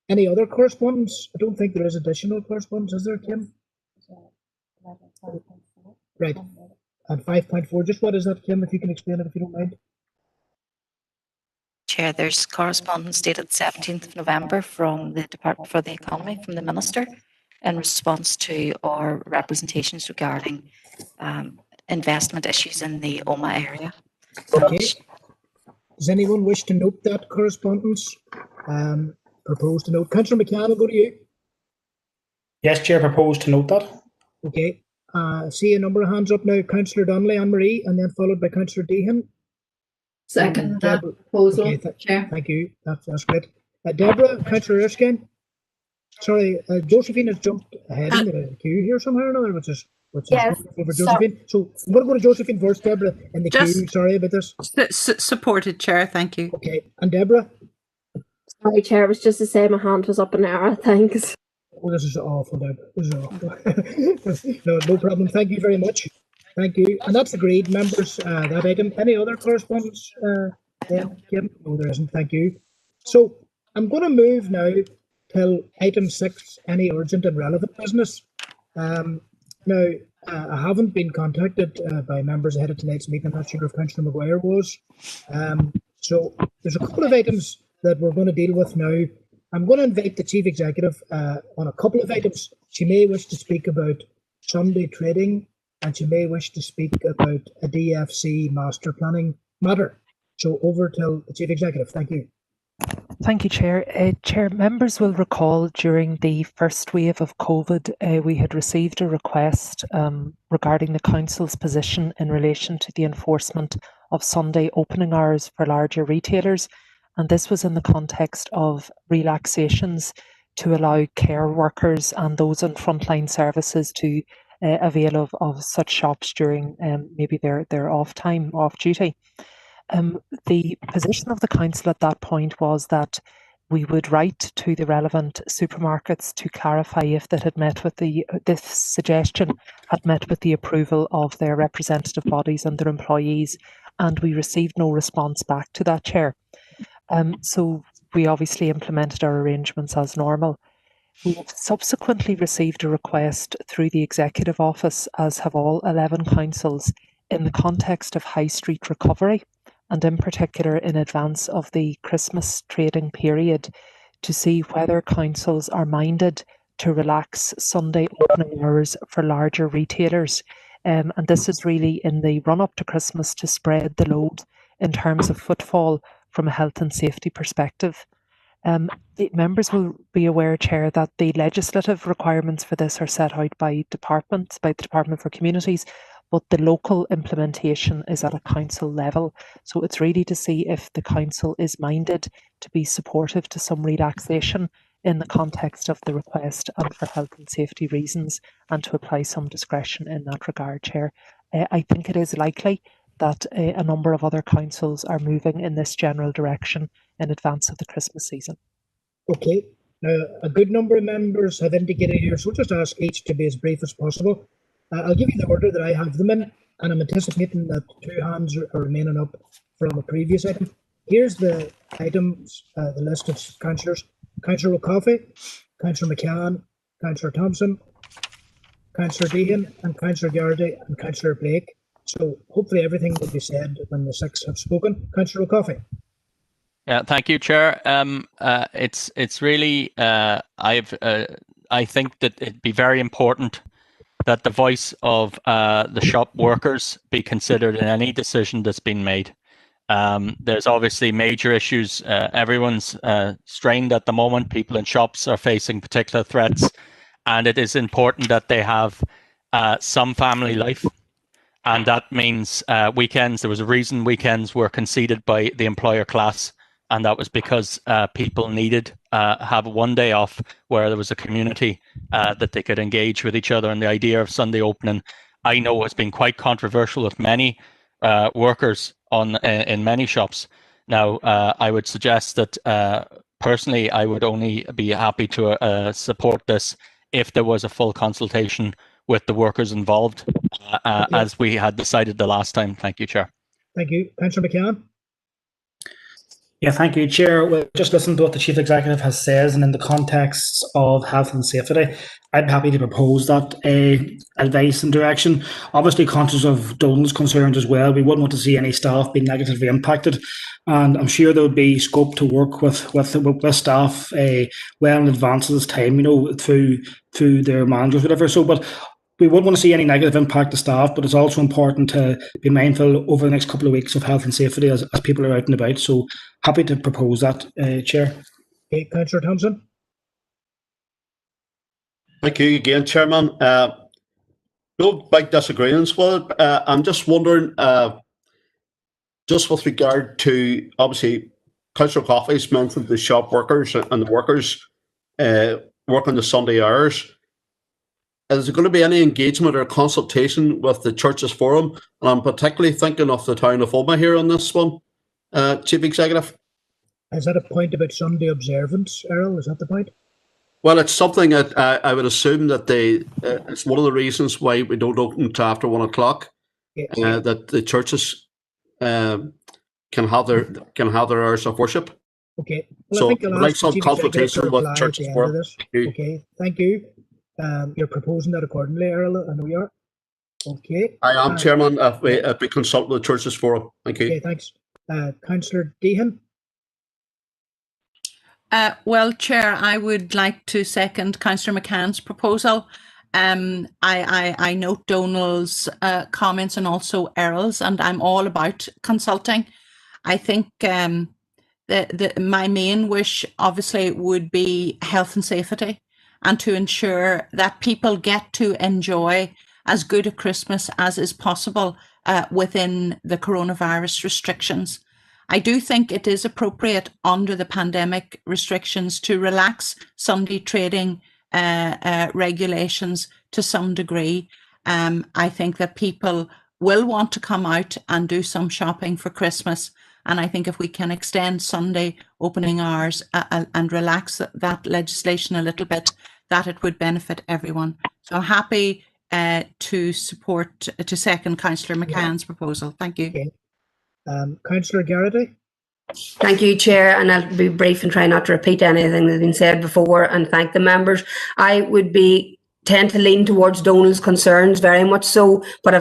any other correspondence. I don't think there is additional correspondence, is there, Kim? Right. And 5.4, just what is that, Kim, if you can explain it, if you don't mind? Chair, there's correspondence dated 17th of November from the Department for the Economy, from the Minister, in response to our representations regarding investment issues in the Omagh area. Okay. Does anyone wish to note that correspondence? Propose to note. Councillor McCann, I'll go to you. Yes, Chair, propose to note that. Okay. See a number of hands up now. Councillor Donnelly, Anne-Marie, and then followed by Councillor Deehan. Second that proposal, Okay, Chair. Thank you. That's great. Deborah, Councillor Erskine. Sorry, Josephine has jumped ahead in the queue here somehow or another, which is Yes, over Josephine. So I'm going to go to Josephine first, Deborah, in the queue. Sorry about this. Supported, Chair. Thank you. Okay, and Deborah. Sorry, Chair. It was just to say my hand was up in error. Thanks. Oh, this is awful, Deborah. This is awful. No problem. Thank you very much. Thank you. And that's agreed, members. That item. Any other correspondence? Kim? No, there isn't. Thank you. So I'm going to move now till item 6. Any urgent and relevant business. Now, I haven't been contacted by members ahead of tonight's meeting. I'm not sure if Councillor Maguire was. So there's a couple of items that we're going to deal with now. I'm going to invite the Chief Executive on a couple of items. She may wish to speak about Sunday trading, and she may wish to speak about a DFC master planning matter. So over to the Chief Executive. Thank you. Thank you, Chair. Chair, members will recall during the first wave of COVID, we had received a request regarding the Council's position in relation to the enforcement of Sunday opening hours for larger retailers. And this was in the context of relaxations to allow care workers and those in frontline services to avail of such shops during maybe their off time, off duty. The position of the council at that point was that we would write to the relevant supermarkets to clarify if that had met with this suggestion had met with the approval of their representative bodies and their employees, and we received no response back to that, Chair. So we obviously implemented our arrangements as normal. We have subsequently received a request through the Executive Office, as have all 11 councils, in the context of high street recovery, and in particular in advance of the Christmas trading period, to see whether councils are minded to relax Sunday opening hours for larger retailers. And this is really in the run-up to Christmas to spread the load in terms of footfall from a health and safety perspective. The members will be aware, Chair, that the legislative requirements for this are set out by departments, by the Department for Communities, but the local implementation is at a council level. So it's really to see if the council is minded to be supportive to some relaxation in the context of the request and for health and safety reasons, and to apply some discretion in that regard, Chair. I think it is likely that a number of other councils are moving in this general direction in advance of the Christmas season. Okay. Now, a good number of members have indicated here, so we'll just ask each to be as brief as possible. I'll give you the order that I have them in, and I'm anticipating that 2 hands are remaining up from a previous item. Here's the items, the list of councillors. Councillor O'Coffey, Councillor McCann, Councillor Thompson, Councillor Deehan, and Councillor Garrity, and Councillor Blake. So hopefully everything will be said when the 6 have spoken. Councillor O'Coffey. Yeah, thank you, Chair. It's really I think that it'd be very important that the voice of the shop workers be considered in any decision that's been made. There's obviously major issues. Everyone's strained at the moment. People in shops are facing particular threats, and it is important that they have some family life. And that means weekends. There was a reason weekends were conceded by the employer class, and that was because people needed have one day off where there was a community that they could engage with each other. And the idea of Sunday opening, I know, has been quite controversial with many workers in many shops. Now, I would suggest that personally, I would only be happy to support this if there was a full consultation with the workers involved, as we had decided the last time. Thank you, Chair. Thank you. Councillor McCann. Yeah, thank you, Chair. Well, just listen to what the Chief Executive has said, and in the context of health and safety, I'd be happy to propose that advice and direction. Obviously, conscious of Donald's concerns as well, we wouldn't want to see any staff being negatively impacted, and I'm sure there would be scope to work with staff well in advance of this time, through their managers, whatever. So, but we wouldn't want to see any negative impact to staff, but it's also important to be mindful over the next couple of weeks of health and safety as people are out and about. So happy to propose that, Chair. Okay, Councillor Thompson. Thank you again, Chairman. No big disagreements with it. I'm just wondering, just with regard to, obviously, Councillor Coffey's mentioned the shop workers and the workers working the Sunday hours. Is there going to be any engagement or consultation with the Churches Forum? And I'm particularly thinking of the town of Omagh here on this one, Chief Executive. Is that a point about Sunday observance, Errol? Is that the point? Well, it's something that I would assume that it's one of the reasons why we don't open until after 1 o'clock. Yes. That the churches can have their hours of worship. Okay. Well, So I think I'll I'd like ask some the Chief Executive consultation to with reply at Churches the end Forum. of this. Thank you. Okay, thank you. You're proposing that accordingly, Errol, and we are. Okay. I am, Chairman, if we consult with the Churches Forum. Thank you. Okay, thanks. Councillor Deehan. Well, Chair, I would like to second Councillor McCann's proposal. I note Donald's comments and also Errol's, and I'm all about consulting. I think my main wish, obviously, would be health and safety, and to ensure that people get to enjoy as good a Christmas as is possible within the coronavirus restrictions. I do think it is appropriate under the pandemic restrictions to relax Sunday trading regulations to some degree. I think that people will want to come out and do some shopping for Christmas. And I think if we can extend Sunday opening hours and relax that legislation a little bit, that it would benefit everyone. So I'm happy to second Councillor McCann's proposal. Thank you. Okay. Councillor Garrity. Thank you, Chair, and I'll be brief and try not to repeat anything that's been said before, and thank the members. I would tend to lean towards Donald's concerns very much so, but I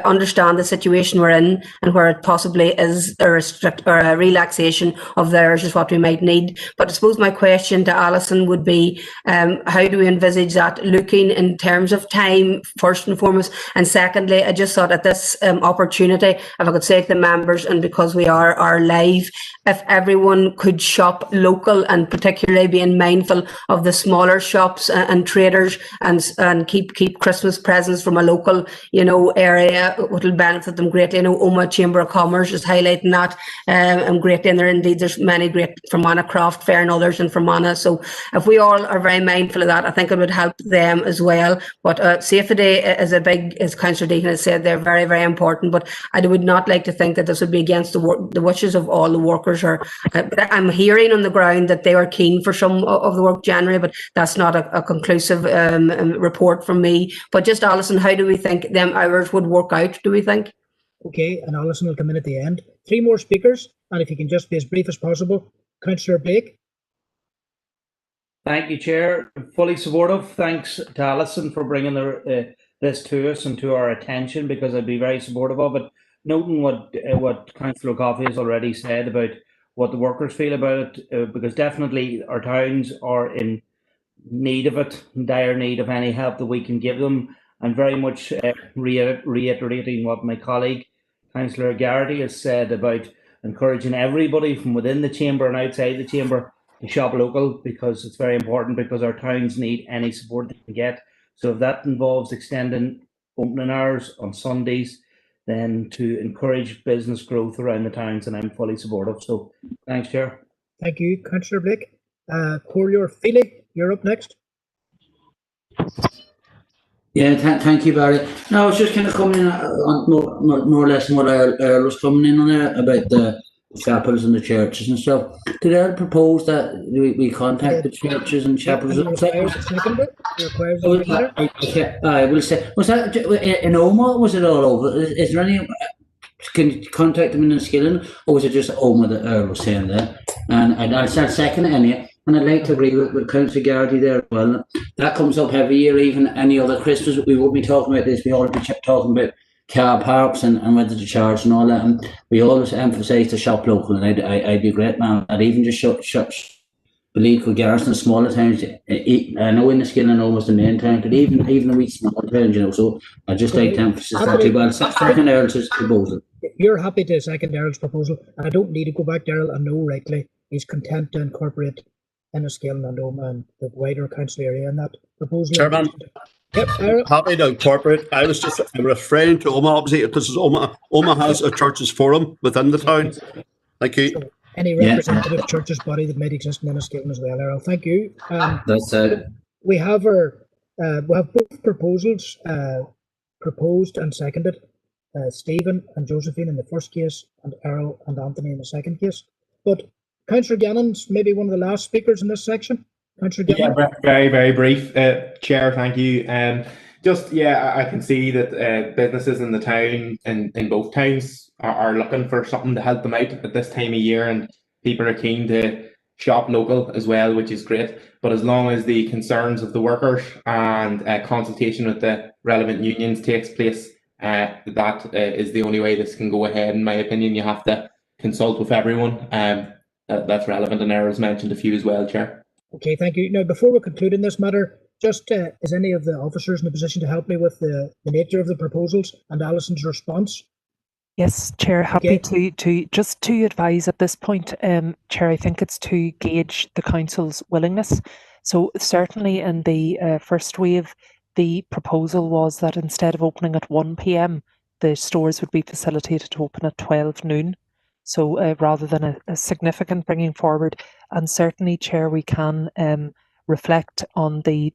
understand the situation we're in, and where it possibly is a relaxation of theirs is what we might need. But I suppose my question to Alison would be, how do we envisage that looking in terms of time, first and foremost? And secondly, I just thought at this opportunity, if I could say to the members, and because we are live, if everyone could shop local, and particularly being mindful of the smaller shops and traders and and keep Christmas presents from a local, area, which will benefit them greatly. Omagh Chamber of Commerce is highlighting that, and great in there. Indeed, there's many great Fermanagh Craft Fair and others in Fermanagh. So if we all are very mindful of that, I think it would help them as well. But safety is a big, as Councillor Deacon has said, they're very, very important. But I would not like to think that this would be against the wishes of all the workers. But I'm hearing on the ground that they are keen for some of the work generally, but that's not a conclusive report from me. But just Alison, how do we think them hours would work out, do we think? Okay, and Alison will come in at the end. 3 more speakers, and if you can just be as brief as possible. Councillor Blake. Thank you, Chair. Fully supportive. Thanks to Alison for bringing this to us and to our attention, because I'd be very supportive of it. Noting what Councillor Coffey has already said about what the workers feel about it, because definitely our towns are in need of it, in dire need of any help that we can give them. I'm very much reiterating what my colleague, Councillor Garrity, has said about encouraging everybody from within the chamber and outside the chamber to shop local, because it's very important, because our towns need any support they can get. So if that involves extending opening hours on Sundays, then to encourage business growth around the towns, and I'm fully supportive. So thanks, Chair. Thank you, Councillor Blake. Corlior Feely, you're up next. Yeah, thank you, Barry. No, I was just kind of coming in on more or less what Earl was coming in on there about the chapels and the churches and stuff. Did Earl propose that we contact the churches and chapels? I will say, was that in Omagh? Was it all over? Is there any? Can you contact them in Enniskillen, or was it just Omagh that Earl was saying there? And I'll start second any. And I'd like to agree with Councillor Garrity there as well. That comes up every year, even any other Christmas. We won't be talking about this. We all be talking about car parks and whether to charge and all that. And we always emphasise to shop local. And I'd be great, man. I'd even just shop Believe Garrison, smaller towns. I know Enniskillen almost the main town, but even the wee small towns, So I'd just like to emphasise that too. Well, second Earl's proposal. You're happy to second Darrell's proposal, and I don't need to go back, Darrell. I know rightly he's content to incorporate Enniskillen and Omagh and the wider council area in that proposal. Chairman, happy to incorporate. I was just referring to Omagh, obviously, because Omagh has a churches forum within the town. Thank you. So any representative churches body that might exist in Enniskillen as well, Errol. Thank you. That's it. We have both proposals proposed and seconded. Stephen and Josephine in the first case, and Errol and Anthony in the second case. But Councillor Gannon's maybe one of the last speakers in this section. Councillor Gannon. Yeah, very, very brief. Chair, thank you. I can see that businesses in the town, in both towns, are looking for something to help them out at this time of year, and people are keen to shop local as well, which is great. But as long as the concerns of the workers and consultation with the relevant unions takes place, that is the only way this can go ahead. In my opinion, you have to consult with everyone. That's relevant, and Errol's mentioned a few as well, Chair. Okay, thank you. Now, before we conclude in this matter, just is any of the officers in a position to help me with the nature of the proposals and Alison's response? Yes, Chair, happy to advise at this point, Chair, I think it's to gauge the Council's willingness. So certainly in the first wave, the proposal was that instead of opening at 1 p.m, the stores would be facilitated to open at 12 noon. So rather than a significant bringing forward, and certainly, Chair, we can reflect on the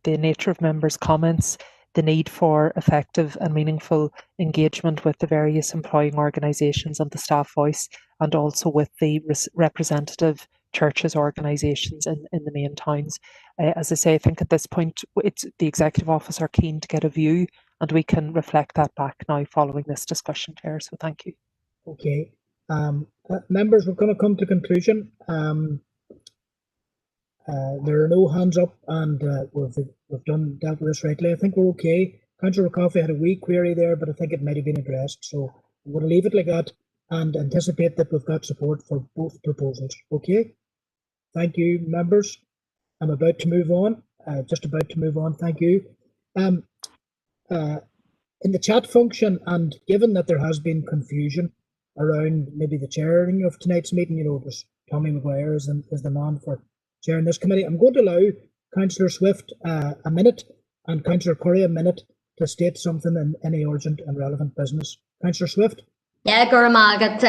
nature of members' comments, the need for effective and meaningful engagement with the various employing organisations and the staff voice, and also with the representative churches organisations in the main towns. As I say, I think at this point, the Executive Office are keen to get a view, and we can reflect that back now following this discussion, Chair. So thank you. Okay. Members, we're going to come to conclusion. There are no hands up, and we've dealt with this rightly. I think we're okay. Councillor Coffey had a wee query there, but I think it might have been addressed. So we're going to leave it like that and anticipate that we've got support for both proposals. Okay. Thank you, members. I'm about to move on. Just about to move on. Thank you. In the chat function, and given that there has been confusion around maybe the chairing of tonight's meeting, just Tommy Maguire is the man for chairing this committee, I'm going to allow Councillor Swift a minute and Councillor Curry a minute to state something in any urgent and relevant business. Councillor Swift. Yeah, Guramagat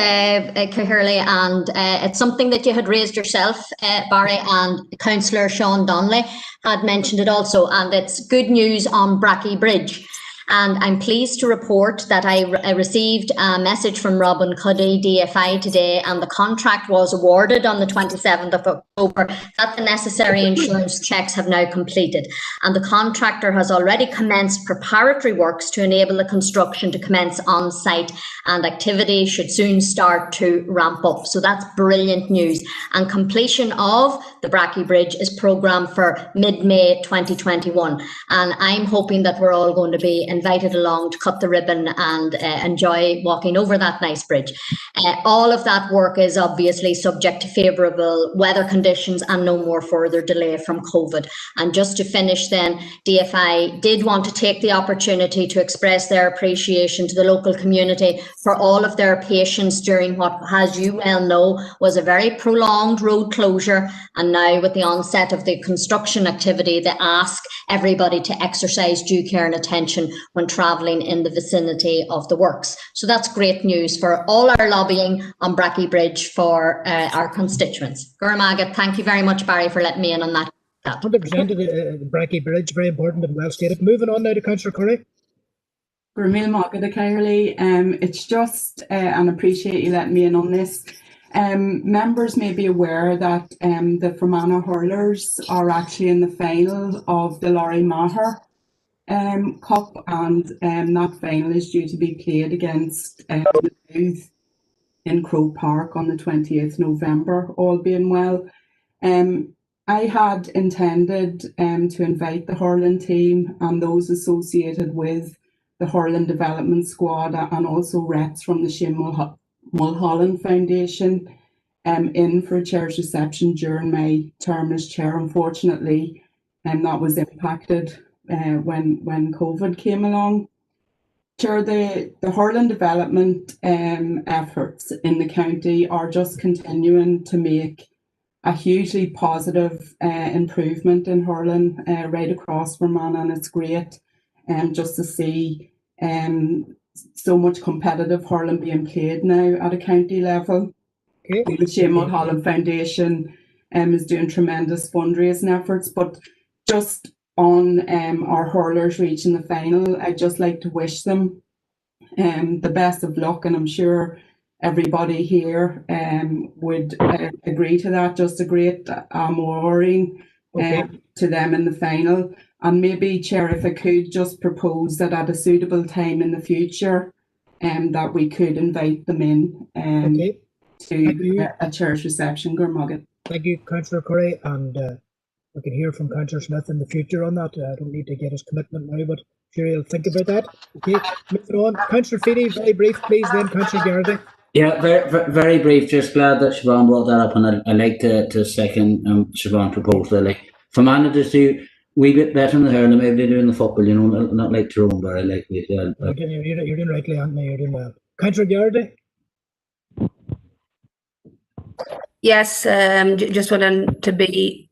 Cahirley, and it's something that you had raised yourself, Barry, and Councillor Sean Donnelly had mentioned it also, and it's good news on Bracky Bridge. And I'm pleased to report that I received a message from Robin Cuddy, DFI, today, and the contract was awarded on the 27th of October, that the necessary insurance checks have now completed. And the contractor has already commenced preparatory works to enable the construction to commence on site, and activity should soon start to ramp up. So that's brilliant news. And completion of the Bracky Bridge is programmed for mid-May 2021. And I'm hoping that we're all going to be invited along to cut the ribbon and enjoy walking over that nice bridge. All of that work is obviously subject to favourable weather conditions and no more further delay from COVID. And just to finish then, DFI did want to take the opportunity to express their appreciation to the local community for all of their patience during what, as you well know, was a very prolonged road closure. And now with the onset of the construction activity, they ask everybody to exercise due care and attention when travelling in the vicinity of the works. So that's great news for all our lobbying on Bracky Bridge for our constituents. Guramagat, thank you very much, Barry, for letting me in on that. 100% of the Bracky Bridge, very important and well stated. Moving on now to Councillor Curry. It's just, and appreciate you letting me in on this. Members may be aware that the Fermanagh hurlers are actually in the final of the Laurie Maher Cup, and that final is due to be played against the Booth in Croke Park on the 20th November, all being well. I had intended to invite the hurling team and those associated with the hurling development squad and also reps from the Shane Mulholland Foundation in for a chair's reception during my term as chair. Unfortunately, that was impacted when COVID came along. Chair, the hurling development efforts in the county are just continuing to make a hugely positive improvement in hurling right across Fermanagh, and it's great just to see so much competitive hurling being played now at a county level. Okay. The Shane Mulholland Foundation is doing tremendous fundraising efforts, but just on our hurlers reaching the final, I'd just like to wish them the best of luck, and I'm sure everybody here would agree to that. Just a great morning to them in the final. And maybe, Chair, if I could just propose that at a suitable time in the future, that we could invite them in to a chair's reception. Gurmugget. Thank you, Councillor Curry, and we can hear from Councillor Smith in the future on that. I don't need to get his commitment now, but sure he'll think about that. Okay, moving on. Councillor Feedy, very brief, please, then Councillor Garrity. Yeah, very brief. Just glad that Siobhan brought that up, and I like to second Siobhan's proposal. Like, Fermanagh just do wee bit better in the hurling, maybe they do in the football, you know, not like Tyrone, but I like it. You're doing rightly, Anthony, you're doing well. Councillor Garrity. Yes, just wanting to be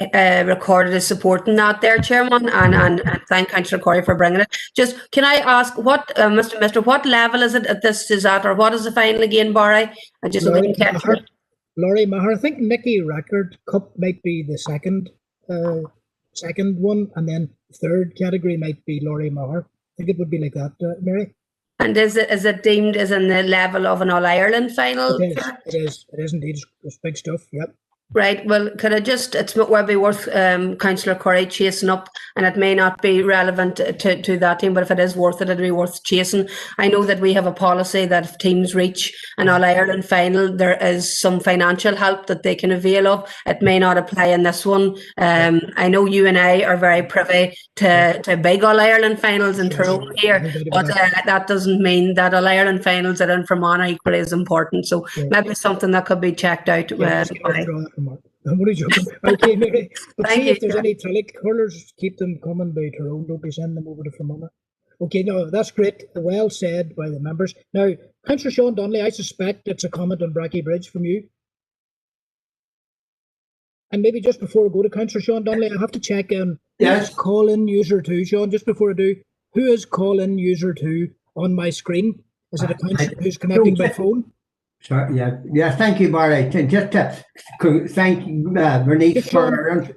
recorded as supporting that there, Chairman, and thank Councillor Corey for bringing it. Just, can I ask, what, Mr. what level is it at this, is that, or what is the final again, Barry? I just didn't catch it. Laurie Maher, I think Nicky Record Cup might be the second one, and then third category might be Laurie Maher. I think it would be like that, Mary. And is it deemed as in the level of an All-Ireland final? It is indeed. It's big stuff, yep. Right, well, could I just, it would be worth Councillor Corey chasing up, and it may not be relevant to that team, but if it is worth it, it'd be worth chasing. I know that we have a policy that if teams reach an All-Ireland final, there is some financial help that they can avail of. It may not apply in this one. I know you and I are very privy to big All-Ireland finals in Tyrone here, but that doesn't mean that All-Ireland finals are in Fermanagh equally as important. So maybe something that could be checked out. I'm only joking. Okay, Mary. But see if there's you. any Trillic hurlers, keep them coming by Tyrone. Don't be sending them over to Fermanagh. Okay, no, that's great. Well said by the members. Now, Councillor Sean Donnelly, I suspect it's a comment on Bracky Bridge from you. And maybe just before I go to Councillor Sean Donnelly, I have to check in. Yes. Call-in user 2, Sean, just before I do. Who is call-in user 2 on my screen? Is it a councillor who's connecting by phone? Sorry, yeah, thank you, Barry. Just to thank Bernice for her.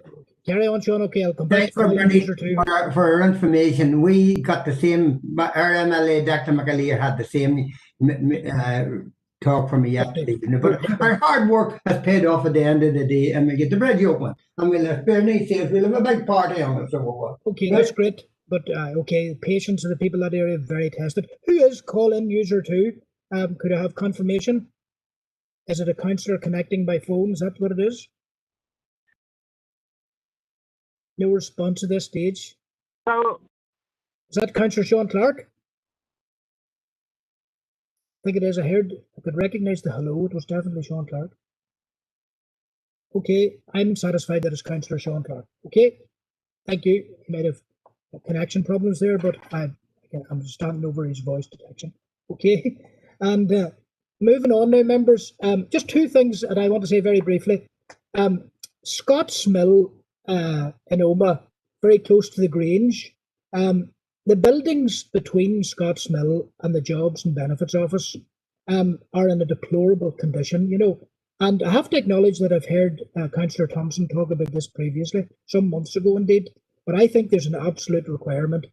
Carry on, Sean. Okay, I'll come back For to Bernice user 2. for her information. We got the same, our MLA, Dr. McAleer, had the same talk from me yesterday. But our hard work has paid off at the end of the day, and we get the bridge open. And we'll have Bernice says we'll have a big party on it. So okay, that's great. But okay, the patience of the people in that area are very tested. Who is call-in user 2? Could I have confirmation? Is it a councillor connecting by phone? Is that what it is? No response at this stage. Is that Councillor Sean Clark? I think it is. I could recognise the hello. It was definitely Sean Clark. Okay, I'm satisfied that it's Councillor Sean Clark. Okay, thank you. He might have connection problems there, but I'm standing over his voice detection. Okay, and moving on now, members. Just two things that I want to say very briefly. Scott's Mill in Omagh, very close to the Grange. The buildings between Scott's Mill and the Jobs and Benefits Office are in a deplorable condition, and I have to acknowledge that I've heard Councillor Thompson talk about this previously, some months ago indeed, but I think there's an absolute requirement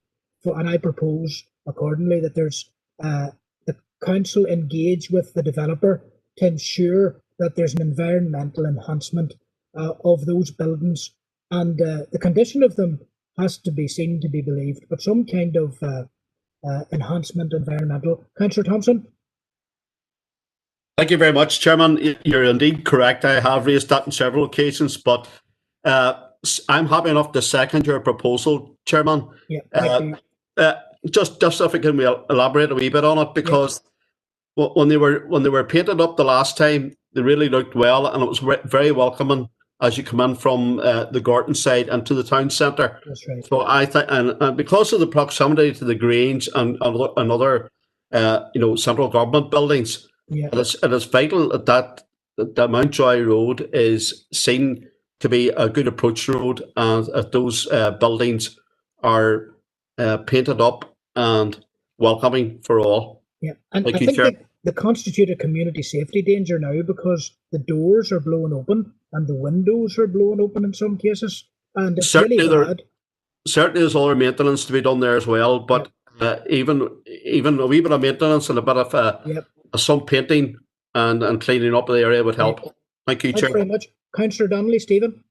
and I propose accordingly that there's the council engage with the developer to ensure that there's an environmental enhancement of those buildings, and the condition of them has to be seen to be believed, but some kind of enhancement, environmental. Councillor Thompson? Thank you very much, Chairman. You're indeed correct. I have raised that on several occasions, but I'm happy enough to second your proposal, Chairman. Yeah, thank you. Just if I can elaborate a wee bit on it, because when they were painted up the last time, they really looked well, and it was very welcoming as you come in from the Gorton side into the town centre. That's right. So I think, and because of the proximity to the Grange and other, central government buildings, it is vital that Mountjoy Road is seen to be a good approach road, and that those buildings are painted up and welcoming for all. Yeah, and I think they constitute a community safety danger now because the doors are blown open and the windows are blown open in some cases, and it's really bad. Certainly, there's other maintenance to be done there as well, but even a wee bit of maintenance and a bit of some painting and cleaning up of the area would help. Thank you, Chair. Thanks very much. Councillor Donnelly, Stephen.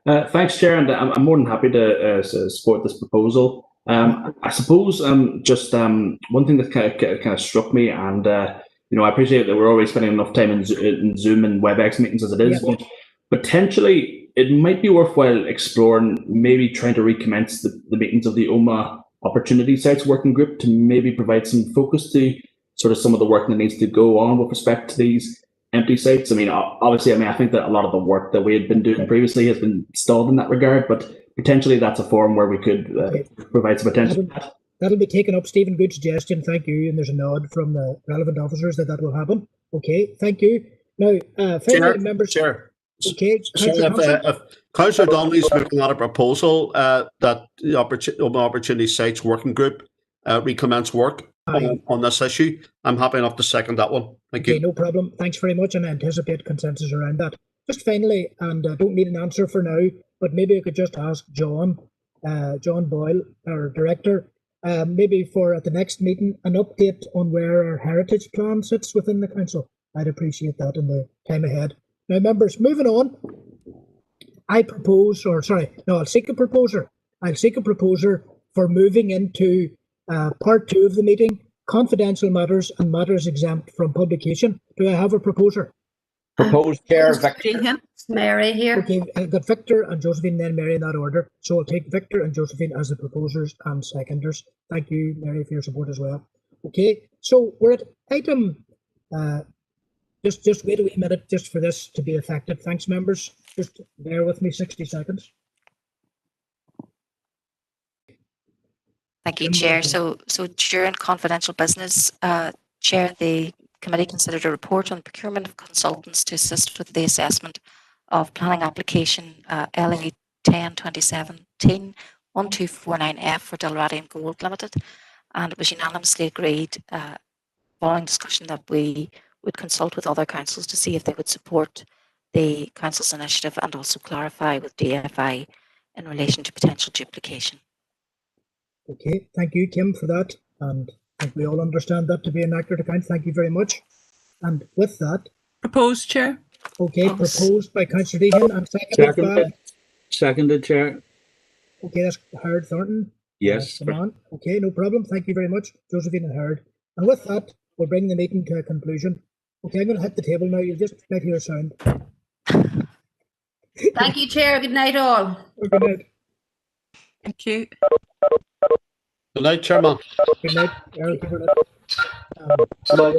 Thanks, Chair, and I'm more than happy to support this proposal. I suppose just one thing that kind of struck me, and I appreciate that we're always spending enough time in Zoom and WebEx meetings as it is, but potentially it might be worthwhile exploring maybe trying to recommence the meetings of the Omagh Opportunity Sites Working Group to maybe provide some focus to sort of some of the work that needs to go on with respect to these empty sites. Obviously, I think that a lot of the work that we had been doing previously has been stalled in that regard, but potentially that's a forum where we could provide some attention. That'll be taken up, Stephen. Good suggestion. Thank you. And there's a nod from the relevant officers that will happen. Okay, thank you. Now, finally, members. Chair. Okay, if Councillor Donnelly's looking at a proposal that the Opportunity Sites Working Group recommence work on this issue, I'm happy enough to second that one. Thank you. No problem. Thanks very much, and I anticipate consensus around that. Just finally, and I don't need an answer for now, but maybe I could just ask John Boyle, our director, maybe for at the next meeting, an update on where our heritage plan sits within the council. I'd appreciate that in the time ahead. Now, members, moving on, I'll seek a proposer. I'll seek a proposer for moving into part 2 of the meeting, confidential matters and matters exempt from publication. Do I have a proposer? Proposed, Chair, Victor. Mary here. Okay, I've got Victor and Josephine, then Mary in that order. So I'll take Victor and Josephine as the proposers and seconders. Thank you, Mary, for your support as well. Okay, so we're at item, just wait a wee minute just for this to be effective. Thanks, members. Just bear with me 60 seconds. Thank you, Chair. So during confidential business, Chair, the committee considered a report on procurement of consultants to assist with the assessment of planning application LA 10 2017 1249F for Dilradian Gold Limited, and it was unanimously agreed following discussion that we would consult with other councils to see if they would support the council's initiative and also clarify with DFI in relation to potential duplication. Okay, thank you, Kim, for that. And I think we all understand that to be an accurate account. Thank you very much. And with that... Proposed, Chair. Okay, proposed by Councillor Deehan and seconded by... Seconded, Chair. Okay, that's Howard Thornton. Yes. Come on. Okay, no problem. Thank you very much, Josephine and Howard. And with that, we'll bring the meeting to a conclusion. Okay, I'm going to hit the table now. You'll just might hear a sound. Thank you, Chair. Good night, all. Good night. Thank you. Good night, Chairman. Good night. Good night.